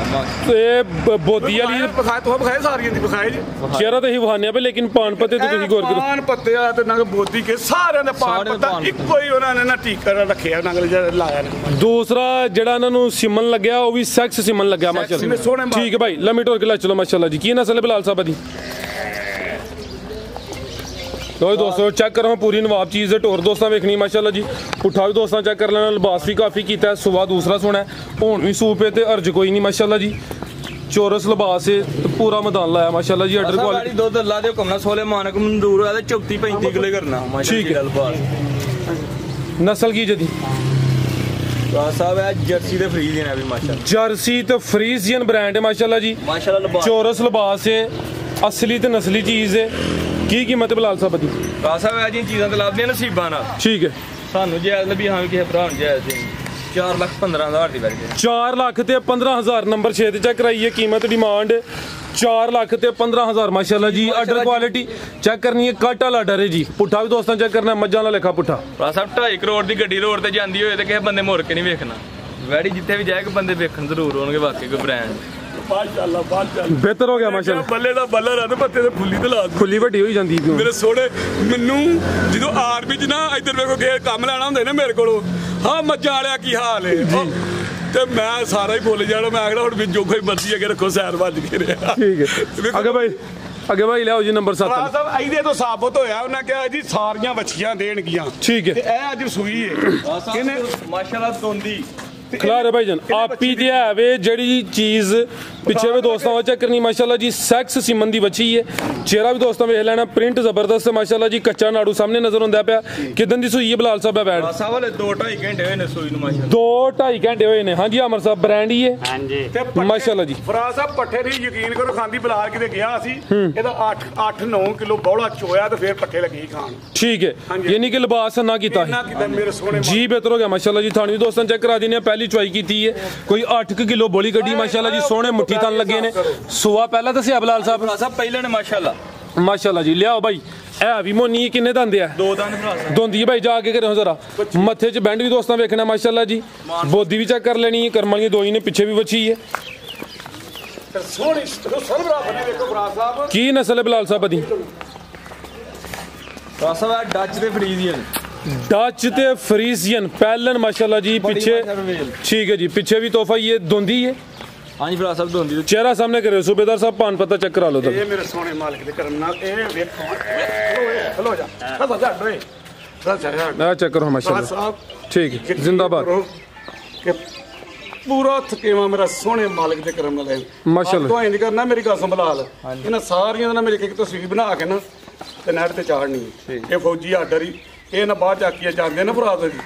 ਇਹ ਬੋਦੀ ਵਾਲੀ
ਬਖਾਏ ਸਾਰੀਆਂ ਦੀ ਬਖਾਏ ਜੀ।
ਚਿਹਰਾ ਤਾਂ ਹੀ ਵਹਾਨਿਆ ਪਏ ਲੇਕਿਨ ਪਾਨ ਪੱਤੇ ਤੇ ਤੁਸੀਂ ਗੌਰ ਕਰੋ।
ਪਾਨ ਪੱਤੇ ਆ ਤੇ ਨਾ ਬੋਦੀ ਕੇ ਸਾਰਿਆਂ ਦੇ ਪਾਨ ਪੱਤਾ ਇੱਕੋ ਹੀ ਉਹਨਾਂ ਨੇ ਨਾ ਟੀਕਾ ਰੱਖਿਆ ਨਗਲ ਜਿਹੜਾ ਲਾਇਆ ਨੇ।
ਦੂਸਰਾ ਜਿਹੜਾ ਇਹਨਾਂ ਨੂੰ ਸਿਮਨ ਲੱਗਿਆ ਉਹ ਵੀ ਸੈਕਸ ਸਿਮਨ ਲੱਗਿਆ ਮਾਸ਼ਾਅੱਲਾ। ਠੀਕ ਹੈ ਭਾਈ ਲੰਮੀ ਟੋਰ ਕੇ ਲੈ ਚਲੋ ਮਾਸ਼ਾਅੱਲਾ ਜੀ। ਕੀ ਨਸਲ ਹੈ ਬਲਾਲ ਸਾਹਿਬ ਦੀ? ਲੋ ਦੋਸਤੋ ਚੈੱਕ ਕਰੋ ਪੂਰੀ ਨਵਾਬ ਚੀਜ਼ ਦੇ ਟੋਰ ਦੋਸਤਾਂ ਵੇਖਣੀ ਮਾਸ਼ਾਅੱਲਾ ਜੀ। ਪੁੱਠਾ ਵੀ ਦੋਸਤਾਂ ਚੈੱਕ ਕਰ ਲੈਣਾ, ਲਿਬਾਸ ਵੀ ਕਾਫੀ ਕੀਤਾ, ਸੁਬਾ ਦੂਸਰਾ ਸੋਣਾ ਹੁਣ ਵੀ ਸੂਪੇ ਤੇ ਅਰਜ ਕੋਈ ਨਹੀਂ ਮਾਸ਼ਾਅੱਲਾ ਜੀ। ਚੌਰਸ ਲਿਬਾਸ ਹੈ ਤੇ ਪੂਰਾ ਮੈਦਾਨ ਲਾਇਆ ਮਾਸ਼ਾਅੱਲਾ ਜੀ। ਆਰਡਰ ਕੁਆਲਿਟੀ
ਦੁੱਧ ਅੱਲਾ ਦੇ ਹੁਕਮ ਨਾਲ 16 ਮਾਨਕ ਮਨਜ਼ੂਰ ਹੋਇਆ ਤੇ 34-35 ਕਿਲੇ ਕਰਨਾ ਮਾਸ਼ਾਅੱਲਾ।
ਠੀਕ ਹੈ।
ਲਿਬਾਸ
ਨਸਲ ਕੀ ਜਦੀ?
ਭਰਾ ਸਾਹਿਬ ਇਹ ਜਰਸੀ ਦੇ ਫਰੀਜ਼ੀਅਨ ਹੈ ਵੀ ਮਾਸ਼ਾਅੱਲਾ।
ਜਰਸੀ ਤੇ ਫਰੀਜ਼ੀਅਨ ਬ੍ਰਾਂਡ ਹੈ ਮਾਸ਼ਾਅੱਲਾ ਜੀ।
ਮਾਸ਼ਾਅੱਲਾ ਲਿਬਾਸ
ਚੌਰਸ ਲਿਬਾਸ ਹੈ, ਅਸਲੀ ਤੇ ਨਸਲੀ ਚੀਜ਼ ਹੈ। ਕੀ ਕੀਮਤ ਹੈ ਬਲਾਲ ਸਾਹਿਬ ਦੀ?
ਭਰਾ ਸਾਹਿਬ ਇਹ ਜਿਹੀਆਂ ਚੀਜ਼ਾਂ ਤੇ ਲੱਭਦੀਆਂ ਨਸੀਬਾਂ ਨਾਲ।
ਠੀਕ ਹੈ।
ਸਾਨੂੰ ਜਾਇਜ਼ ਲੱਭੀ ਹਾਂ ਕਿਸੇ ਭਰਾ ਨੂੰ ਜਾਇਜ਼ ਦੇ 4,15,000 ਦੀ ਵੈਰੀ
4 ਲੱਖ ਤੇ 15,000 ਨੰਬਰ 6 ਤੇ ਚੈੱਕ ਕਰਾਈਏ ਕੀਮਤ ਡਿਮਾਂਡ 4 ਲੱਖ ਤੇ 15,000 ਮਾਸ਼ਾਅੱਲਾ ਜੀ। ਆਰਡਰ ਕੁਆਲਿਟੀ ਚੈੱਕ ਕਰਨੀ ਹੈ, ਕੱਟ ਵਾਲਾ ਆਰਡਰ ਹੈ ਜੀ। ਪੁੱਠਾ ਵੀ ਦੋਸਤਾਂ ਚੈੱਕ ਕਰਨਾ, ਮੱਝਾਂ ਵਾਲਾ ਲੇਖਾ ਪੁੱਠਾ।
ਭਰਾ ਸਾਹਿਬ 2.5 ਕਰੋੜ ਦੀ ਗੱਡੀ ਰੋਡ ਤੇ ਜਾਂਦੀ ਹੋਏ ਤੇ ਕਿਸੇ ਬੰਦੇ ਮੁੜ ਕੇ ਨਹੀਂ ਵੇਖਣਾ। ਵੈੜੀ ਜਿੱਥੇ ਵੀ ਜਾਏਗਾ ਬੰਦੇ ਵੇਖਣ ਜ਼ਰੂਰ ਹੋਣਗੇ ਵਾਕਈ ਕੋਈ ਬ੍ਰਾਂਡ।
ਮਾਸ਼ਾਅੱਲਾ
ਬਿਹਤਰ ਹੋ ਗਿਆ ਮਾਸ਼ਾਅੱਲਾ।
ਬੱਲੇ ਦਾ ਬੱਲਾ ਰਹਿ ਪੱਤੇ ਤੇ ਫੁੱਲੀ ਤੇ ਲਾ
ਫੁੱਲੀ ਵੱਡੀ ਹੋਈ ਜਾਂਦੀ ਕਿਉਂ?
ਮੇਰੇ ਸੋਹਣੇ ਮੈਨੂੰ ਜਦੋਂ ਆਰਮੀ ਚ ਨਾ ਇੱਧਰ ਵੇਖੋ ਗੇ ਕੰਮ ਲੈਣਾ ਹੁੰਦਾ ਨਾ ਮੇਰੇ ਕੋਲੋਂ, ਹਾਂ ਮੱਝਾਂ ਵਾਲਿਆ ਕੀ ਹਾਲ ਹੈ ਤੇ ਮੈਂ ਸਾਰਾ ਹੀ ਭੁੱਲ ਜਾਣਾ। ਮੈਂ ਆਖਣਾ ਹੁਣ ਵੀ ਜੋ ਕੋਈ ਮਰਜ਼ੀ ਅਗੇ ਰੱਖੋ ਸੈਰ ਵੱਜ ਕੇ ਰਿਹਾ। ਠੀਕ ਹੈ।
ਅੱਗੇ ਭਾਈ ਲਿਆਓ ਜੀ ਨੰਬਰ 7।
ਸਾਹਿਬ ਇਹਦੇ ਤੋਂ ਸਾਬਤ ਹੋਇਆ ਉਹਨਾਂ ਕਿਹਾ ਜੀ ਸਾਰੀਆਂ ਵੱਛੀਆਂ ਦੇਣਗੀਆਂ।
ਠੀਕ ਹੈ।
ਤੇ ਇਹ ਅੱਜ ਸੂਈ ਹੈ
ਇਹਨੇ ਮਾਸ਼ਾਅੱਲਾ ਦੋਂਦੀ
ਖਿਲਾ ਰਹੇ ਭਾਈ ਜਾਨ ਆਪੀ ਤੇ ਹੈ ਵੇ ਜਿਹੜੀ ਚੀਜ਼ ਪਿੱਛੇ ਵੀ ਦੋਸਤਾਂ ਵਿੱਚ ਚੈੱਕ ਕਰਨੀ ਮਾਸ਼ਾਅੱਲਾ ਜੀ। ਸੈਕਸ ਸਿਮਨ ਦੀ ਬੱਚੀ ਹੈ, ਚਿਹਰਾ ਵੀ ਦੋਸਤਾਂ ਵੇਖ ਲੈਣਾ, ਪ੍ਰਿੰਟ ਜ਼ਬਰਦਸਤ ਹੈ ਮਾਸ਼ਾਅੱਲਾ ਜੀ। ਕੱਚਾ ਨਾੜੂ ਸਾਹਮਣੇ ਨਜ਼ਰ ਹੁੰਦਾ ਪਿਆ। ਕਿਦਾਂ ਦੀ ਸੂਈ ਹੈ ਬਲਾਲ ਸਾਹਿਬ ਹੈ ਬੈਡ?
ਸਾਹਿਬ ਵਾਲੇ 2-2.5 ਘੰਟੇ ਹੋਏ ਨੇ ਸੂਈ ਨੂੰ ਮਾਸ਼ਾਅੱਲਾ।
2-2.5 ਘੰਟੇ ਹੋਏ ਨੇ। ਹਾਂਜੀ ਅਮਰ ਸਾਹਿਬ ਬ੍ਰਾਂਡ ਹੀ ਹੈ।
ਹਾਂਜੀ
ਮਾਸ਼ਾਅੱਲਾ ਜੀ।
ਫਰਾਜ਼ ਸਾਹਿਬ ਪੱਠੇ ਦੀ ਯਕੀਨ ਕਰੋ ਖਾਂਦੀ ਬਲਾਲ ਕਿਤੇ ਗਿਆ ਸੀ, ਇਹਦਾ 8-9 ਕਿਲੋ ਬੌਲਾ ਚੋਇਆ ਤੇ ਫਿਰ ਪੱਠੇ ਲੱਗੀ ਖਾਣ।
ਠੀਕ ਹੈ, ਯਾਨੀ ਕਿ ਲਿਬਾਸ ਨਾ ਕੀਤਾ
ਮੇਰੇ ਸੋਹਣੇ
ਜੀ ਬਿਹਤਰ ਹੋ ਗਿਆ ਮਾਸ਼ਾਅੱਲਾ ਜੀ। ਥਾਣੀ ਦੋਸਤਾਂ ਚੈੱਕ ਕਰਾ ਦਿੰਦੇ ਆ। ਪਹਿਲੀ ਚੁਆਈ ਕੀਤੀ ਹੈ, ਕੋਈ 8 ਕਿਲੋ ਬੋਲੀ ਗੱਡੀ ਮਾਸ਼ਾਅੱਲਾ ਜੀ। ਸੋਹਣੇ ਮੁੱਠੀ ਤਨ ਲੱਗੇ ਨੇ। ਸੁਆ ਪਹਿਲਾਂ ਦੱਸਿਆ ਬਲਾਲ ਸਾਹਿਬ?
ਭਰਾ ਸਾਹਿਬ ਪਹਿਲੇ ਨੇ ਮਾਸ਼ਾਅੱਲਾ।
ਮਾਸ਼ਾਅੱਲਾ ਜੀ। ਲਿਆਓ ਭਾਈ ਇਹ ਵੀ ਮੋਨੀ ਕਿੰਨੇ ਦੰਦ ਆ?
2 ਦੰਦ ਭਰਾ ਸਾਹਿਬ।
ਦੋਂਦੀ ਭਾਈ ਜਾ ਕੇ ਕਰਿਓ ਜ਼ਰਾ। ਮੱਥੇ 'ਚ ਬੈਂਡ ਵੀ ਦੋਸਤਾਂ ਵੇਖਣਾ ਮਾਸ਼ਾਅੱਲਾ ਜੀ। ਬੋਦੀ ਵੀ ਚੈੱਕ ਕਰ ਲੈਣੀ ਹੈ, ਕਰਮ ਵਾਲੀਆਂ ਦੋਈ ਨੇ ਪਿੱਛੇ ਵੀ ਵੱਛੀ ਹੈ।
ਸੋਹਣੀ ਸਰਬਰਾ ਬਣੇ ਵੇਖੋ ਫਰਾਜ਼ ਸਾਹਿਬ।
ਕੀ ਨਸਲ ਹੈ ਬਲਾਲ ਸਾਹਿਬ ਦੀ?
ਭਰਾ ਸਾਹਿਬ ਡੱਚ ਦੇ ਫਰੀਜ਼ੀਅਨ।
ਡੱਚ ਤੇ ਫਰੀਜ਼ੀਅਨ ਪਹਿਲਨ ਮਾਸ਼ਾਅੱਲਾ ਜੀ। ਪਿੱਛੇ ਠੀਕ ਹੈ ਜੀ, ਪਿੱਛੇ ਵੀ ਤੋਹਫਾ ਇਹ ਦੋਂਦੀ ਹੈ।
ਹਾਂਜੀ ਭਰਾ ਸਾਹਿਬ ਦੋਂਦੀ।
ਚਿਹਰਾ ਸਾਹਮਣੇ ਕਰਿਓ ਸੂਬੇਦਾਰ ਸਾਹਿਬ, ਪਾਨ ਪਤਾ ਚੈੱਕ ਕਰਾ ਲਓ।
ਇਹ ਮੇਰੇ ਸੋਹਣੇ ਮਾਲਕ ਦੇ ਕਰਮ ਨਾਲ ਇਹ ਵੇਖੋ। ਖਲੋ ਜਾ ਖਲੋ ਜਾ ਦੋਏ
ਆ ਚੈੱਕ ਕਰੋ ਮਾਸ਼ਾਅੱਲਾ
ਸਾਹਿਬ।
ਠੀਕ ਹੈ, ਜ਼ਿੰਦਾਬਾਦ।
ਕਿ ਪੂਰਾ ਥਕੇਵਾ ਮੇਰਾ ਸੋਹਣੇ ਮਾਲਕ ਦੇ ਕਰਮ ਨਾਲ ਹੈ
ਮਾਸ਼ਾਅੱਲਾ।
ਤੂੰ ਇੰਜ ਕਰਨਾ, ਮੇਰੀ ਗੱਲ ਸੰਭਾਲ। ਇਹਨਾਂ ਸਾਰੀਆਂ ਦਾ ਮੇਰੀ ਇੱਕ ਤਸਵੀਰ ਬਣਾ ਕੇ ਨਾ ਤੇ ਨੈਟ ਤੇ ਚਾੜਨੀ। ਇਹ ਫੌਜੀ ਆਰਡਰ ਹੀ ਇਹ ਨਾ ਬਾਹਰ ਚੱਕੀਆਂ ਜਾਂਦੇ ਨਾ ਫਰਾਜ਼ ਜੀ।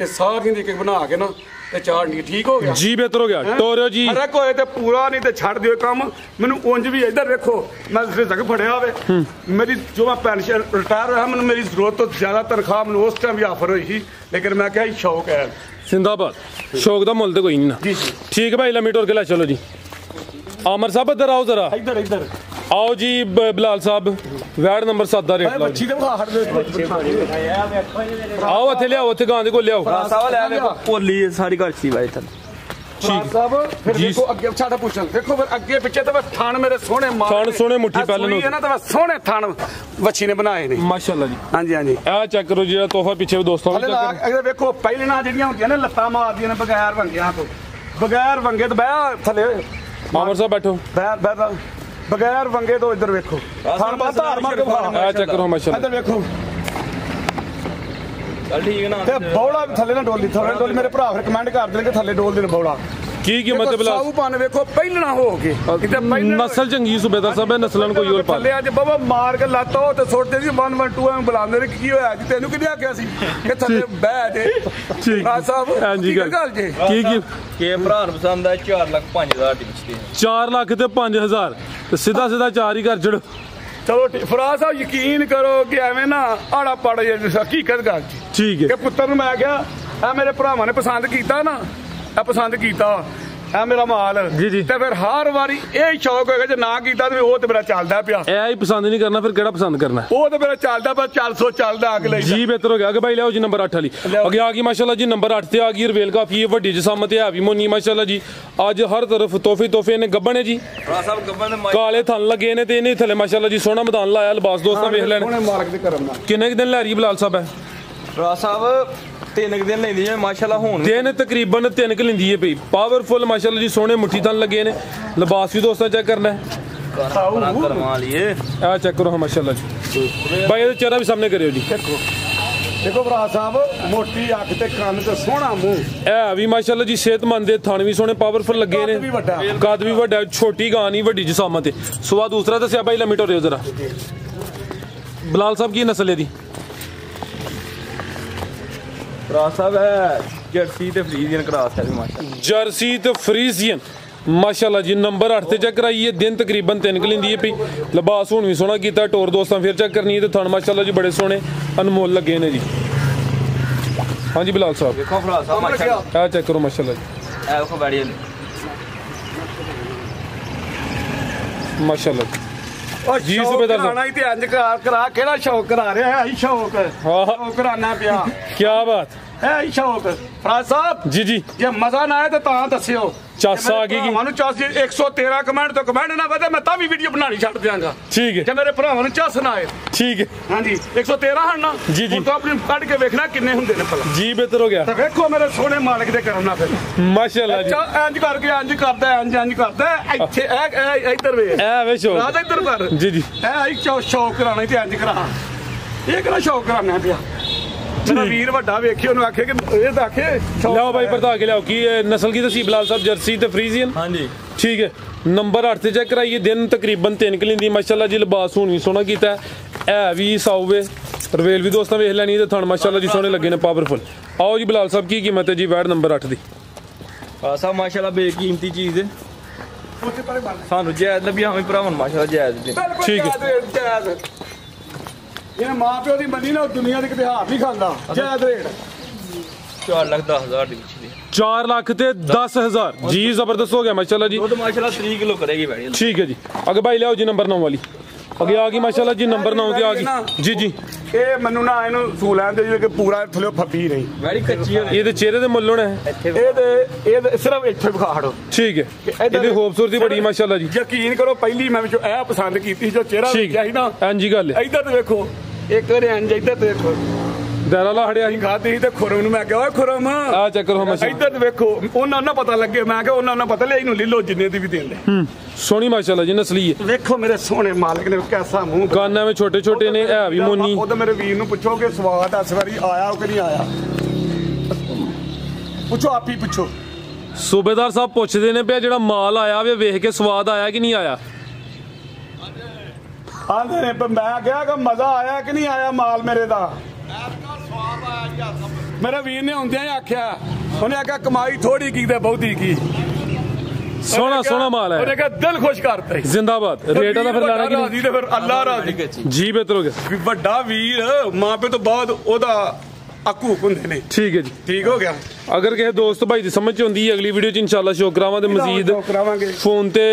ਇਹ ਸਾਰੀਆਂ ਦੀ ਇੱਕ ਬਣਾ ਕੇ ਨਾ ਤੇ ਚਾੜਨੀ। ਠੀਕ ਹੋ ਗਿਆ ਜੀ,
ਬਿਹਤਰ ਹੋ ਗਿਆ। ਟੋਰਿਓ ਜੀ
ਅਰੇ ਕੋਈ ਤੇ ਪੂਰਾ ਨਹੀਂ ਤੇ ਛੱਡ ਦਿਓ ਕੰਮ ਮੈਨੂੰ। ਉਂਝ ਵੀ ਇੱਧਰ ਵੇਖੋ ਮੈਂ ਸਿਰੇ ਤੱਕ ਫੜਿਆ ਹੋਵੇ। ਮੇਰੀ ਜੋ ਮੈਂ ਪੈਨਸ਼ਨ ਰਿਟਾਇਰ ਹੋਇਆ, ਮੈਨੂੰ ਮੇਰੀ ਜ਼ਰੂਰਤ ਤੋਂ ਜ਼ਿਆਦਾ ਤਨਖਾਹ ਮੈਨੂੰ ਉਸ ਟਾਈਮ ਵੀ ਆਫਰ ਹੋਈ ਸੀ, ਲੇਕਿਨ ਮੈਂ ਕਿਹਾ ਸ਼ੌਕ ਹੈ।
ਜ਼ਿੰਦਾਬਾਦ। ਸ਼ੌਕ ਦਾ ਮੁੱਲ ਤੇ ਕੋਈ ਨਹੀਂ ਨਾ। ਠੀਕ ਹੈ ਭਾਈ ਲੰਮੀ ਟੋਰ ਕੇ ਲੈ ਚਲੋ ਜੀ। ਆਮਰ ਸਾਹਿਬ ਇੱਧਰ ਆਓ ਜ਼ਰਾ।
ਇੱਧਰ
आओ जी बिलाल साहब वैड नंबर 7 ਦਾ ਰੇਟ ਲਾਓ ਜੀ। ਆਓ ਇੱਥੇ ਲਿਆਓ, ਇੱਥੇ ਗਾਂ ਦੇ ਕੋਲ ਲਿਆਓ।
ਸਾਵਾ ਲੈ ਵੇਖੋ ਪੋਲੀ ਸਾਰੀ ਘਰ ਸੀ ਬਾਈ ਥੱਲੇ
ਸਾਹਿਬ ਫਿਰ ਦੇਖੋ ਅੱਗੇ ਸਾਡਾ ਪੁੱਛਣ ਦੇਖੋ ਫਿਰ ਅੱਗੇ ਪਿੱਛੇ ਤਾਂ ਥਣ ਮੇਰੇ ਸੋਹਣੇ ਮਾਲ
ਥਣ ਸੋਹਣੇ ਮੁੱਠੀ ਪਹਿਲਾਂ ਨੂੰ
ਇਹਨਾਂ ਤਾਂ ਸੋਹਣੇ ਥਣ ਵੱਛੀ ਨੇ ਬਣਾਏ ਨੇ
ਮਾਸ਼ਾਅੱਲਾ ਜੀ।
ਹਾਂਜੀ ਹਾਂਜੀ
ਆ ਚੈੱਕ ਕਰੋ ਜਿਹੜਾ ਤੋਹਫਾ ਪਿੱਛੇ ਦੋਸਤਾਂ ਨੂੰ ਚੈੱਕ
ਕਰੋ। ਵੇਖੋ ਪਹਿਲਾਂ ਜਿਹੜੀਆਂ ਹੁੰਦੀਆਂ ਨੇ ਲੱਤਾਂ ਮਾਰਦੀਆਂ ਨੇ ਬਗੈਰ ਵੰਗਿਆਂ ਤੋਂ, ਬਗੈਰ ਵੰਗੇ ਤੋਂ ਬਹਿ ਥੱਲੇ
ਆਮਰ ਸਾਹਿਬ ਬੈਠੋ
ਬਗੈਰ ਵੰਗੇ ਤੋਂ ਇੱਧਰ ਵੇਖੋ ਥਣ ਬਾ ਧਾਰ ਮਾਰ ਕੇ
ਆ ਚੈੱਕ ਕਰੋ ਮਾਸ਼ਾਅੱਲਾ
ਇੱਧਰ ਵੇਖੋ
ਚੱਲ ਠੀਕ ਹੈ ਨਾ
ਤੇ ਬੌੜਾ ਵੀ ਥੱਲੇ ਨਾ ਡੋਲੀ ਥੋੜਾ ਡੋਲੀ ਮੇਰੇ ਭਰਾ ਫਿਰ ਕਮੈਂਟ ਕਰ ਦੇਣਗੇ ਥੱਲੇ ਡੋਲ ਦੇਣ ਬੌੜਾ
ਕੀ ਕੀਮਤ ਬਲਾ
ਸਾਊ ਪਾਣ ਵੇਖੋ ਪਹਿਲਣਾ ਹੋ ਕੇ ਕਿਤੇ
ਨਸਲ ਚੰਗੀ ਸੂਬੇਦਾਰ ਸਾਹਿਬ ਨਸਲਾਂ ਕੋਈ ਹੋਰ ਪਾ
ਥੱਲੇ ਅੱਜ ਬਾਬਾ ਮਾਰ ਕੇ ਲੱਤੋ ਤੇ ਸੁੱਟਦੇ ਸੀ 112 ਐਂ ਬੁਲਾਉਂਦੇ ਨੇ ਕੀ ਹੋਇਆ ਜੀ ਤੈਨੂੰ ਕਿਹਨੇ ਆਖਿਆ ਸੀ ਕਿ ਥੱਲੇ ਬਹਿ ਜੇ
ਠੀਕ
ਆ ਸਾਹਿਬ
ਹਾਂਜੀ
ਗੱਲ ਜੇ
ਕੀ
ਕੇ ਭਰਾ ਨੂੰ ਪਸੰਦ ਆ 4,05,000 ਦੀ ਵਿਚਦੀ
4 ਲੱਖ ਤੇ 5000 ਤੇ ਸਿੱਧਾ 4 ਹੀ ਕਰ ਜੜੋ।
ਚਲੋ ਫਰਾਜ਼ ਸਾਹਿਬ ਯਕੀਨ ਕਰੋ ਕਿ ਐਵੇਂ ਨਾ ਆੜਾ ਪੜ ਜੇ ਹਕੀਕਤ ਗੱਲ ਜੀ
ਠੀਕ ਹੈ
ਕਿ ਪੁੱਤਰ ਨੂੰ ਮੈਂ ਕਿਹਾ ਆ ਮੇਰੇ ਭਰਾਵਾਂ ਨੇ ਪਸੰਦ ਕੀਤਾ ਨਾ ਆ ਪਸੰਦ ਕੀਤਾ ਆ ਮੇਰਾ ਮਾਲ ਤੇ ਫਿਰ ਹਰ ਵਾਰੀ ਇਹ ਸ਼ੌਕ ਹੋਏਗਾ ਜੇ ਨਾ ਕੀਤਾ ਤੇ ਉਹ ਤੇ ਮੇਰਾ ਚੱਲਦਾ ਪਿਆ
ਇਹ ਹੀ ਪਸੰਦ ਨਹੀਂ ਕਰਨਾ ਫਿਰ ਕਿਹੜਾ ਪਸੰਦ ਕਰਨਾ
ਉਹ ਤੇ ਮੇਰਾ ਚੱਲਦਾ ਪਿਆ 400 ਚੱਲਦਾ ਅਗਲੇ
ਜੀ ਬਿਹਤਰ ਹੋ ਗਿਆ ਕਿ ਭਾਈ ਲਿਆਓ ਜੀ ਨੰਬਰ 8 ਵਾਲੀ ਅੱਗੇ ਆ ਗਈ ਮਾਸ਼ਾਅੱਲਾ ਜੀ ਨੰਬਰ 8 ਤੇ ਆ ਗਈ ਰਵੇਲ ਕਾਫੀ ਵੱਡੀ ਜਿਸਮਤ ਹੈ ਵੀ ਮੋਨੀ ਮਾਸ਼ਾਅੱਲਾ ਜੀ ਅੱਜ ਹਰ ਤਰਫ ਤੋਹਫੇ ਨੇ ਗੱਬਣ ਨੇ ਜੀ
ਭਰਾ ਸਾਹਿਬ ਗੱਬਣ ਦੇ
ਕਾਲੇ ਥਣ ਲੱਗੇ ਨੇ ਤੇ ਇਹਨੇ ਥੱਲੇ ਮਾਸ਼ਾਅੱਲਾ ਜੀ ਸੋਹਣਾ ਮੈਦਾਨ ਲਾਇਆ ਲਿਬਾਸ ਦੋਸਤਾਂ ਵੇਖ ਲੈਣ
ਮਾਲਕ ਦੇ ਕਰਮ ਨਾਲ
ਕਿੰਨੇ ਦਿਨ ਲੈ ਰਹੀ ਬਲਾਲ ਸਾਹਿਬ ਹੈ
ਭਰਾ ਸਾਹਿਬ 3 ਦਿਨ ਲੈਂਦੀ ਹੈ ਮਾਸ਼ਾਅੱਲਾ ਹੁਣ
ਦਿਨ ਤਕਰੀਬਨ 3 ਕ ਲੈਂਦੀ ਹੈ ਪਈ ਪਾਵਰਫੁਲ ਮਾਸ਼ਾਅੱਲਾ ਜੀ ਸੋਹਣੇ ਮੁੱਠੀ ਥਣ ਲੱਗੇ ਨੇ ਲਿਬਾਸ ਵੀ ਦੋਸਤਾਂ ਚੈੱਕ ਕਰਨਾ
ਕਰਵਾ ਲਈਏ
ਆ ਚੈੱਕ ਕਰੋ ਮਾਸ਼ਾਅੱਲਾ ਜੀ ਭਾਈ ਇਹਦਾ ਚਿਹਰਾ ਵੀ ਸਾਹਮਣੇ ਕਰਿਓ ਜੀ
ਦੇਖੋ ਭਰਾ ਸਾਹਿਬ ਮੋਟੀ ਅੱਖ ਤੇ ਕੰਨ ਤੇ ਸੋਹਣਾ ਮੂੰਹ
ਇਹ ਵੀ ਮਾਸ਼ਾਅੱਲਾ ਜੀ ਸਿਹਤਮੰਦ ਦੇ ਥਣ ਵੀ ਸੋਹਣੇ ਪਾਵਰਫੁਲ ਲੱਗੇ ਨੇ ਕੱਦ ਵੀ ਵੱਡਾ ਛੋਟੀ ਗਾਂ ਨਹੀਂ ਵੱਡੀ ਜਿਸਾਮਤ ਹੈ ਸਵਾ ਦੂਸਰਾ ਦੱਸਿਆ ਭਾਈ ਲਿਮਿਟ ਹੋ ਰਿਹਾ ਜ਼ਰਾ ਬਲਾਲ ਸਾਹਿਬ ਕੀ ਨਸਲ ਹੈ ਦੀ
ਭਰਾ ਸਾਹਿਬ ਹੈ ਜਰਸੀ ਤੇ ਫਰੀਜ਼ੀਅਨ ਕਰਾਸ ਹੈ ਮਾਸ਼ਾਅੱਲਾ
ਜਰਸੀ ਤੇ ਫਰੀਜ਼ੀਅਨ ਮਾਸ਼ਾਅੱਲਾ ਜੀ ਨੰਬਰ 8 ਤੇ ਚੈੱਕ ਕਰਾਈਏ ਦਿਨ ਤਕਰੀਬਨ 3 ਕ ਲੈਂਦੀ ਹੈ ਪਈ ਲਿਬਾਸ ਹੁਣ ਵੀ ਸੋਹਣਾ ਕੀਤਾ ਟੋਰ ਦੋਸਤਾਂ ਫਿਰ ਚੈੱਕ ਕਰਨੀ ਹੈ ਤੇ ਥਣ ਮਾਸ਼ਾਅੱਲਾ ਜੀ ਬੜੇ ਸੋਹਣੇ ਅਨਮੋਲ ਲੱਗੇ ਨੇ ਜੀ ਹਾਂਜੀ ਬਲਾਲ ਸਾਹਿਬ
ਦੇਖੋ ਭਰਾ ਸਾਹਿਬ ਮਾਸ਼ਾਅੱਲਾ
ਆ ਚੈੱਕ ਕਰੋ ਮਾਸ਼ਾਅੱਲਾ ਜੀ
ਇਹ ਦੇਖੋ ਬੈੜੀ
ਮਾਸ਼ਾਅੱਲਾ
ਜੀ ਸੂਬੇਦਾਰ ਸਾਹਿਬ ਤੇ ਇੰਜ ਕਰਾ ਕਿਹੜਾ ਸ਼ੌਕ ਕਰਾ ਰਿਹਾ ਹੈ ਸ਼ੌਕ
ਹਾਂ
ਕਰਾਣਾ ਪਿਆ
ਕੀ ਬਾਤ
ਹੈ ਸ਼ੌਕ ਫਰਾਜ਼ ਸਾਹਿਬ
ਜੀ
ਜੇ ਮਜ਼ਾ ਨਾ ਆਏ ਤਾਂ ਦੱਸਿਓ
ਚੱਸ ਆ ਗਈ
ਮੈਨੂੰ ਚੱਸ 113 ਕਮੈਂਟ ਤੋਂ ਕਮੈਂਟ ਨਾ ਵਧੇ ਮੈਂ ਤਾਂ ਵੀ ਵੀਡੀਓ ਬਣਾਣੀ ਛੱਡ ਦਿਆਂਗਾ
ਠੀਕ ਹੈ
ਜੇ ਮੇਰੇ ਭਰਾਵਾਂ ਨੂੰ ਚੱਸ ਨਾ ਆਏ
ਠੀਕ ਹੈ
ਹਾਂਜੀ 113 ਹਨ ਨਾ
ਜੀ
ਹੁਣ ਤਾਂ ਆਪਣੀ ਕੱਢ ਕੇ ਵੇਖਣਾ ਕਿੰਨੇ ਹੁੰਦੇ ਨੇ ਭਲਾ
ਜੀ ਬਿਹਤਰ ਹੋ ਗਿਆ
ਤੇ ਵੇਖੋ ਮੇਰੇ ਸੋਹਣੇ ਮਾਲਕ ਦੇ ਕਰਮ ਨਾਲ ਫਿਰ
ਮਾਸ਼ਾਅੱਲਾ ਜੀ
ਇੰਜ ਕਰਕੇ ਇੰਜ ਕਰਦਾ ਇੱਥੇ ਇਹ ਇੱਧਰ ਵੇ
ਐ ਵੇ ਸ਼ੌਕ
ਰਾਤ ਇੱਧਰ ਕਰ
ਜੀ
ਇਹ ਸ਼ੌਕ ਕਰਾਣਾ ਤੇ ਇੰਜ ਕਰਾ ਇਹ ਕਿਹੜਾ ਸ਼ੌਕ ਕਰਾਣਾ ਪਿਆ ਮੇਰਾ ਵੀਰ ਵੱਡਾ ਵੇਖਿਓ ਉਹਨੂੰ ਆਖੇ ਕਿ ਇਹ ਤਾਂ ਆਖੇ
ਲਿਆਓ ਭਾਈ ਪਰਤਾ ਕੇ ਲਿਆਓ ਕੀ ਨਸਲ ਕੀ ਦੱਸੀ ਬਲਾਲ ਸਾਹਿਬ ਜਰਸੀ ਤੇ ਫਰੀਜ਼ੀਅਨ
ਹਾਂਜੀ
ਠੀਕ ਹੈ ਨੰਬਰ 8 ਤੇ ਚੈੱਕ ਕਰਾਈਏ ਦਿਨ ਤਕਰੀਬਨ 3 ਕ ਲੈਂਦੀ ਮਾਸ਼ਾਅੱਲਾ ਜੀ ਲਿਬਾਸ ਹੁਣ ਵੀ ਸੋਹਣਾ ਕੀਤਾ ਹੈ ਵੀ ਸਾਊਵੇ ਰਵੇਲ ਵੀ ਦੋਸਤਾਂ ਵੇਖ ਲੈਣੀ ਤੇ ਥਣ ਮਾਸ਼ਾਅੱਲਾ ਜੀ ਸੋਹਣੇ ਲੱਗੇ ਨੇ ਪਾਵਰਫੁਲ ਆਓ ਜੀ ਬਲਾਲ ਸਾਹਿਬ ਕੀ ਕੀਮਤ ਹੈ ਜੀ ਵੈਡ ਨੰਬਰ 8 ਦੀ
ਭਰਾ ਸਾਹਿਬ ਮਾਸ਼ਾਅੱਲਾ ਬੇਕੀਮਤੀ ਚੀਜ਼ ਹੈ ਸਾਨੂੰ ਜਾਇਜ਼ ਲੱਭੀ ਹਮੇ ਭਰਾਵਾਂ ਮਾਸ਼ਾਅੱਲਾ ਜਾਇਜ਼ ਦੇ
ਠੀਕ ਹੈ
ਇਹ ਮਾਂ ਪਿਓ ਦੀ ਮੰਨੀ ਨਾ ਦੁਨੀਆ ਦੇ ਕਿਤੇ ਹੱਥ ਨਹੀਂ ਖਾਂਦਾ ਜਾਇਜ਼ ਰੇਟ
4,10,000 ਦੀ ਵਿਚਦੀ
4 ਲੱਖ ਤੇ 10,000 ਜੀ ਜ਼ਬਰਦਸਤ ਹੋ ਗਿਆ ਮਾਸ਼ਾਅੱਲਾ ਜੀ
ਦੁੱਧ ਮਾਸ਼ਾਅੱਲਾ 3 ਕਿਲੋ ਕਰੇਗੀ ਬੈੜੀ
ਠੀਕ ਹੈ ਜੀ ਅੱਗੇ ਭਾਈ ਲਿਆਓ ਜੀ ਨੰਬਰ 9 ਵਾਲੀ ਅੱਗੇ ਆ ਗਈ ਮਾਸ਼ਾਅੱਲਾ ਜੀ ਨੰਬਰ 9 ਤੇ ਆ ਗਈ ਜੀ
ਇਹ ਮੈਨੂੰ ਨਾ ਇਹਨੂੰ ਸੂ ਲੈਣ ਦੇ ਕਿ ਪੂਰਾ ਥੱਲੇ ਫੱਬੀ ਨਹੀਂ
ਬੈੜੀ ਕੱਚੀ ਹੋਣੀ
ਇਹਦੇ ਚਿਹਰੇ ਦੇ ਮੁੱਲ ਹੋਣਾ ਹੈ
ਇਹ ਸਿਰਫ ਇੱਥੇ ਵਿਖਾੜੋ
ਠੀਕ ਹੈ ਇਹਦੀ ਖੂਬਸੂਰਤੀ ਬੜੀ ਮਾਸ਼ਾਅੱਲਾ ਜੀ
ਯਕੀਨ ਕਰੋ ਪਹਿਲੀ ਮੈਂ ਵਿੱਚੋਂ ਇਹ ਪਸੰਦ ਕੀਤੀ ਜੋ ਚਿਹਰਾ ਵੇਖਿਆ ਸੀ ਨਾ
ਹਾਂਜੀ ਗੱਲ ਹੈ
ਇੱਧਰ ਤੇ ਵੇਖੋ ਇੱਕ ਵਾਰ ਇੰਜ ਇੱਧਰ ਤੇ ਵੇਖੋ
ਦਾਰਾ ਲਾ ਹੜਿਆ
ਖਾਦੀ ਤੇ ਖੁਰਮ ਨੂੰ ਮੈਂ ਕਿਹਾ ਓਏ ਖੁਰਮ
ਆ ਚੈੱਕ ਕਰੋ ਮਾਸ਼ਾਅੱਲਾ
ਇੱਧਰ ਵੇਖੋ ਉਹਨਾਂ ਨੂੰ ਪਤਾ ਲੱਗੇ ਮੈਂ ਕਿਹਾ ਉਹਨਾਂ ਨੂੰ ਪਤਾ ਲਿਆ ਇਹਨੂੰ ਲੈ ਲੋ ਜਿੰਨੇ ਦੀ ਵੀ ਦੇ ਲੈ
ਸੋਹਣੀ ਮਾਸ਼ਾਅੱਲਾ ਜੀ ਨਸਲੀ ਹੈ
ਵੇਖੋ ਮੇਰੇ ਸੋਹਣੇ ਮਾਲਕ ਨੇ ਕੈਸਾ ਮੂੰਹ
ਗਾਨਾਂ ਵਿੱਚ ਛੋਟੇ ਛੋਟੇ ਨੇ ਇਹ ਵੀ ਮੋਨੀ
ਉਹ ਤਾਂ ਮੇਰੇ ਵੀਰ ਨੂੰ ਪੁੱਛੋ ਕਿ ਸਵਾਦ ਇਸ ਵਾਰੀ ਆਇਆ ਕਿ ਨਹੀਂ ਆਇਆ ਪੁੱਛੋ ਆਪ ਹੀ ਪੁੱਛੋ
ਸੂਬੇਦਾਰ ਸਾਹਿਬ ਪੁੱਛਦੇ ਨੇ ਪਿਆ ਜਿਹੜਾ ਮਾਲ ਆਇਆ ਵੇ ਵੇਖ ਕੇ ਸਵਾਦ ਆਇਆ ਕਿ ਨਹੀਂ ਆਇਆ
ਆਂਦੇ ਨੇ ਮੈਂ ਕਿਹਾ ਕਿ ਮਜ਼ਾ ਆਇਆ ਕਿ ਨਹੀਂ ਆਇਆ ਮਾਲ ਮੇਰੇ ਦਾ ਮੇਰੇ ਵੀਰ ਨੇ ਹੁੰਦਿਆਂ ਹੀ ਆਖਿਆ ਉਹਨੇ ਆਖਿਆ ਕਮਾਈ ਥੋੜੀ ਕੀ ਤੇ ਬਹੁਤੀ ਕੀ
ਸੋਹਣਾ ਮਾਲ ਹੈ
ਉਹਨੇ ਕਿਹਾ ਦਿਲ ਖੁਸ਼ ਕਰਤਾ
ਜ਼ਿੰਦਾਬਾਦ ਰੇਟ ਦਾ ਫਿਰ ਲਾਣਾ ਕਿ
ਨਹੀਂ ਤੇ ਫਿਰ ਅੱਲਾ ਰਾਜ਼ੀ
ਜੀ ਬਿਹਤਰ ਹੋ ਗਿਆ
ਵੀ ਵੱਡਾ ਵੀਰ ਮਾਪੇ ਤੋਂ ਬਾਅਦ ਉਹਦਾ ਅਕੂਕ ਹੁੰਦੇ ਨੇ।
ਠੀਕ ਹੈ ਜੀ,
ਠੀਕ ਹੋ ਗਿਆ।
अगर किसी दोस्त भाई की समझ आती है अगली वीडियो इंशाल्लाह शो करावांगे मजीद फोन ते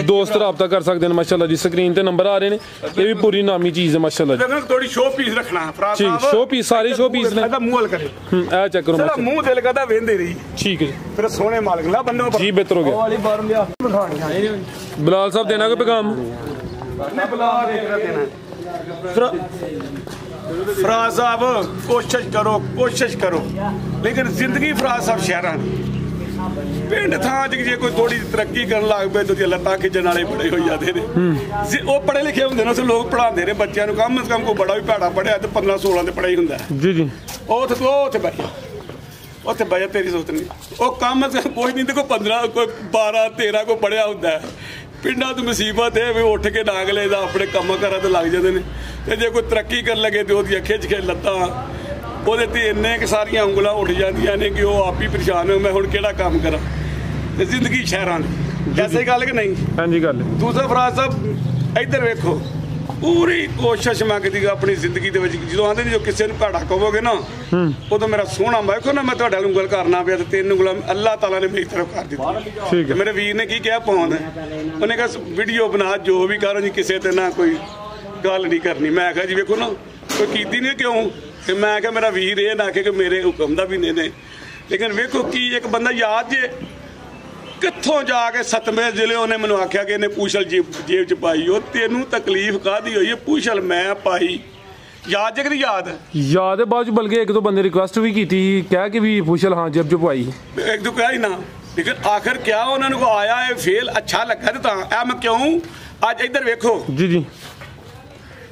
दोस्त रब्ता कर सकते हैं माशाल्लाह जी। स्क्रीन ते नंबर आ रहे हैं, ये भी पूरी नामी चीज है माशाल्लाह जी।
थोड़ी शो पीस रखना फराज
ठीक, शो पीस सारे शो पीस ने
मुंह हल करे
ए चेक करो
माशाल्लाह, मुंह दिल करदा वेंदे रही।
ठीक है जी,
फिर सोने मालिक ला बन्नो
जी बेहतर हो गया। बिलाल साहब देना कोई पैगाम?
फराज साहब कोशिश करो लेकिन जिंदगी फराज साहब शहर पिंड थां जे कोई थोड़ी तरक्की कर लग पे तो लत्तां खिचण वाले बड़े हो जाते हैं। वो पढ़े लिखे होंगे ना, लोग पढ़ाते हैं बच्चों को, कम से कम कोई बड़ा भी भैड़ा पढ़िया तो 15-16 तो पढ़ाई होंगे
जी जी।
उत्थे बह जा तेरी सोच नहीं वो कम से कम कोई नहीं, देखो 15 कोई 12-13 को पढ़िया होंगे। पिंडा तो मुसीबत है भी उठ के नागले दा अपने काम करा तो लग जाते हैं, तो जो कोई तरक्की कर लगे तो वो खिच के लत्तां ਉਹਦੇ ਤੇ ਇੰਨੇ ਕਿ ਸਾਰੀਆਂ ਉਂਗਲਾਂ ਉੱਠ ਜਾਂਦੀਆਂ ਨੇ ਕਿ ਉਹ ਆਪ ਹੀ ਪਰੇਸ਼ਾਨ ਹੋ ਮੈਂ ਹੁਣ ਕਿਹੜਾ ਕੰਮ ਕਰਾਂ ਤੇ ਜ਼ਿੰਦਗੀ ਸ਼ਹਿਰਾਂ ਦੀ ਐਸੇ ਗੱਲ ਕਿ ਨਹੀਂ।
ਹਾਂਜੀ ਗੱਲ।
ਦੂਸਰਾ ਫਰਾਜ਼ ਸਾਹਿਬ ਇੱਧਰ ਵੇਖੋ, ਪੂਰੀ ਕੋਸ਼ਿਸ਼ ਮੰਗਦੀ ਆਪਣੀ ਜ਼ਿੰਦਗੀ ਦੇ ਵਿੱਚ ਜਦੋਂ ਆਂਦੇ ਨੇ ਜੋ ਕਿਸੇ ਨੂੰ ਭੈੜਾ ਕਹੋਗੇ ਨਾ ਉਦੋਂ ਮੇਰਾ ਸੋਹਣਾ ਵੇਖੋ ਨਾ ਮੈਂ ਤੁਹਾਡੇ ਨਾਲ ਉਂਗਲ ਕਰਨਾ ਪਿਆ ਤੇ 3 ਉਂਗਲਾਂ ਅੱਲਾਹ ਤਾਲਾ ਨੇ ਮੇਰੀ ਤਰਫ ਕਰ ਦਿੱਤੀ।
ਠੀਕ ਹੈ।
ਮੇਰੇ ਵੀਰ ਨੇ ਕੀ ਕਿਹਾ ਪਾਉਣ, ਉਹਨੇ ਕਿਹਾ ਵੀਡੀਓ ਬਣਾ ਜੋ ਵੀ ਕਰੋ ਜੀ ਕਿਸੇ ਤੇ ਨਾ ਕੋਈ ਗੱਲ ਨਹੀਂ ਕਰਨੀ। ਮੈਂ ਕਿਹਾ ਜੀ ਵੇਖੋ ਨਾ ਕੋਈ ਕੀਤੀ ਨਹੀਂ ਕਿਉਂ ਤੇ ਮੈਂ ਕਿਹਾ ਮੇਰਾ ਵੀਰ ਇਹ ਨਾ ਕਿ ਮੇਰੇ ਹੁਕਮ ਦਾ ਵੀ ਨੇ ਲੇਕਿਨ ਵੇਖੋ ਕੀ ਇੱਕ ਬੰਦਾ ਯਾਦ ਜੇ ਕਿੱਥੋਂ ਜਾ ਕੇ 7ਵੇਂ ਜ਼ਿਲ੍ਹੇ ਉਹਨੇ ਮੈਨੂੰ ਆਖਿਆ ਕਿ ਇਹਨੇ ਪੂਛਲ ਜੇਬ ਚ ਪਾਈ। ਉਹ ਤੈਨੂੰ ਤਕਲੀਫ ਕਾਹਦੀ ਹੋਈ ਹੈ? ਪੂਛਲ ਮੈਂ ਪਾਈ। ਯਾਦ ਜੇ ਕਿ ਯਾਦ
है बाद बल्कि एक दो बंदे रिक्वेस्ट भी की थी क्या कि भी पूछल हाँ जब जो पाई
एक दो कहा ही ना, लेकिन आखिर क्या उन्होंने को आया है फेल अच्छा लगा तो मैं क्यों आज इधर वेखो
जी जी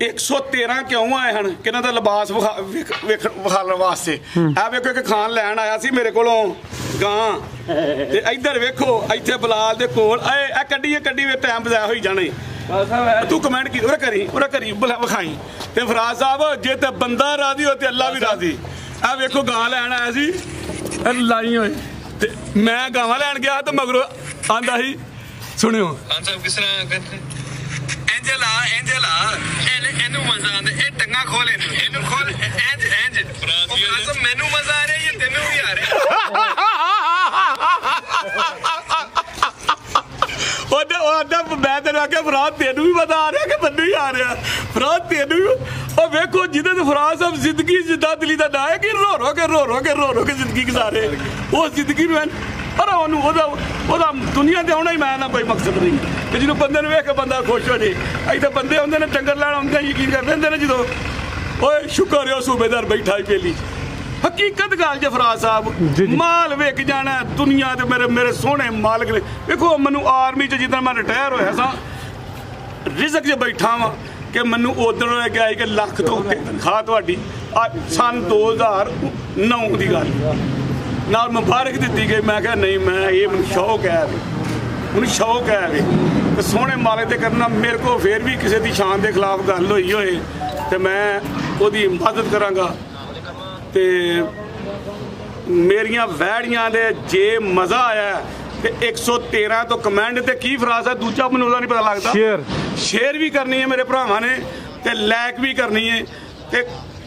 113 क्यों आए हैं कि लिबास विखाने वास्ते। आ वेखो कि खान लैन आया सी मेरे कोलों गां ते इधर वेखो इत्थे बिलाल दे कोल ए कड्डी वे टाइम बजाया होई जाने। तू कमेंट की उरे करी विखाई ते फराज साहब जे ते बंदा राजी हो ते अल्लाह भी राजी। आ वेखो गां लैन आया सी लाई होए ते मैं गावां लैन गया ते मगरों आंदा ही सुनियो खान साहब किस तरह कहते एंजला एनू मजा आंदा ए टंगा खोल एनू खोल एंज फराज मेनू मजा आ रहा है ये तेनू भी आ रहा मैं तेन आख्या फराज तेनू भी मजा आ रहा कि मैनू ही आ रहा फराज तेनू भी। वेखो जिदे तो फराज साहब जिंदगी जिदा दिली का ना है कि रो रो के जिंदगी गुजारे उस जिंदगी में पर दुनिया से आना ही मैं ना कोई मकसद नहीं कि जो बंदे वेख के बंदा खुश हो जाए। इतने बंदे आते हैं डंगर लैन आते हैं यकीन कर लेंगे जो ओए शुक्र है सूबेदार बैठा ही पेली हकीकत गल जे फराज साहब माल वेख जाना दुनिया ते मेरे सोहने मालिक ने देखो मैनू आर्मी च जिदा मैं रिटायर होया सा रिजक च बैठा वा कि मैनू उधर गया कि लख तो तनखाह तुहाडी सन 2009 की गल नाल मुबारक दी गई। मैं क्या नहीं मैं ये मैं शौक है मैनू शौक है तो सोहने मालिक दे करना मेरे को फिर भी किसी की शान के खिलाफ गल होई होए तो मैं उसकी मदद करांगा ते मेरिया वैड़ियां दे जे मज़ा आया ते 113 तो कमेंट ते की फराज है दूजा मैनू नहीं पता लगता शेयर भी करनी है मेरे भरावां ने ते लाइक भी करनी है ते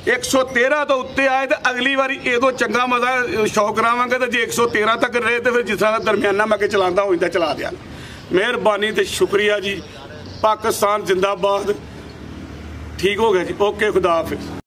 113 तो उत्ते आए तो अगली बारी एदो चंगा मजा शौक करावांगे तो जे 113 तक रहे तो फिर जिस तरह दरमियाना मैं चलाता हो चला दिया। मेहरबानी ते शुक्रिया जी। पाकिस्तान जिंदाबाद। ठीक हो गया जी। ओके खुदा हाफिज़।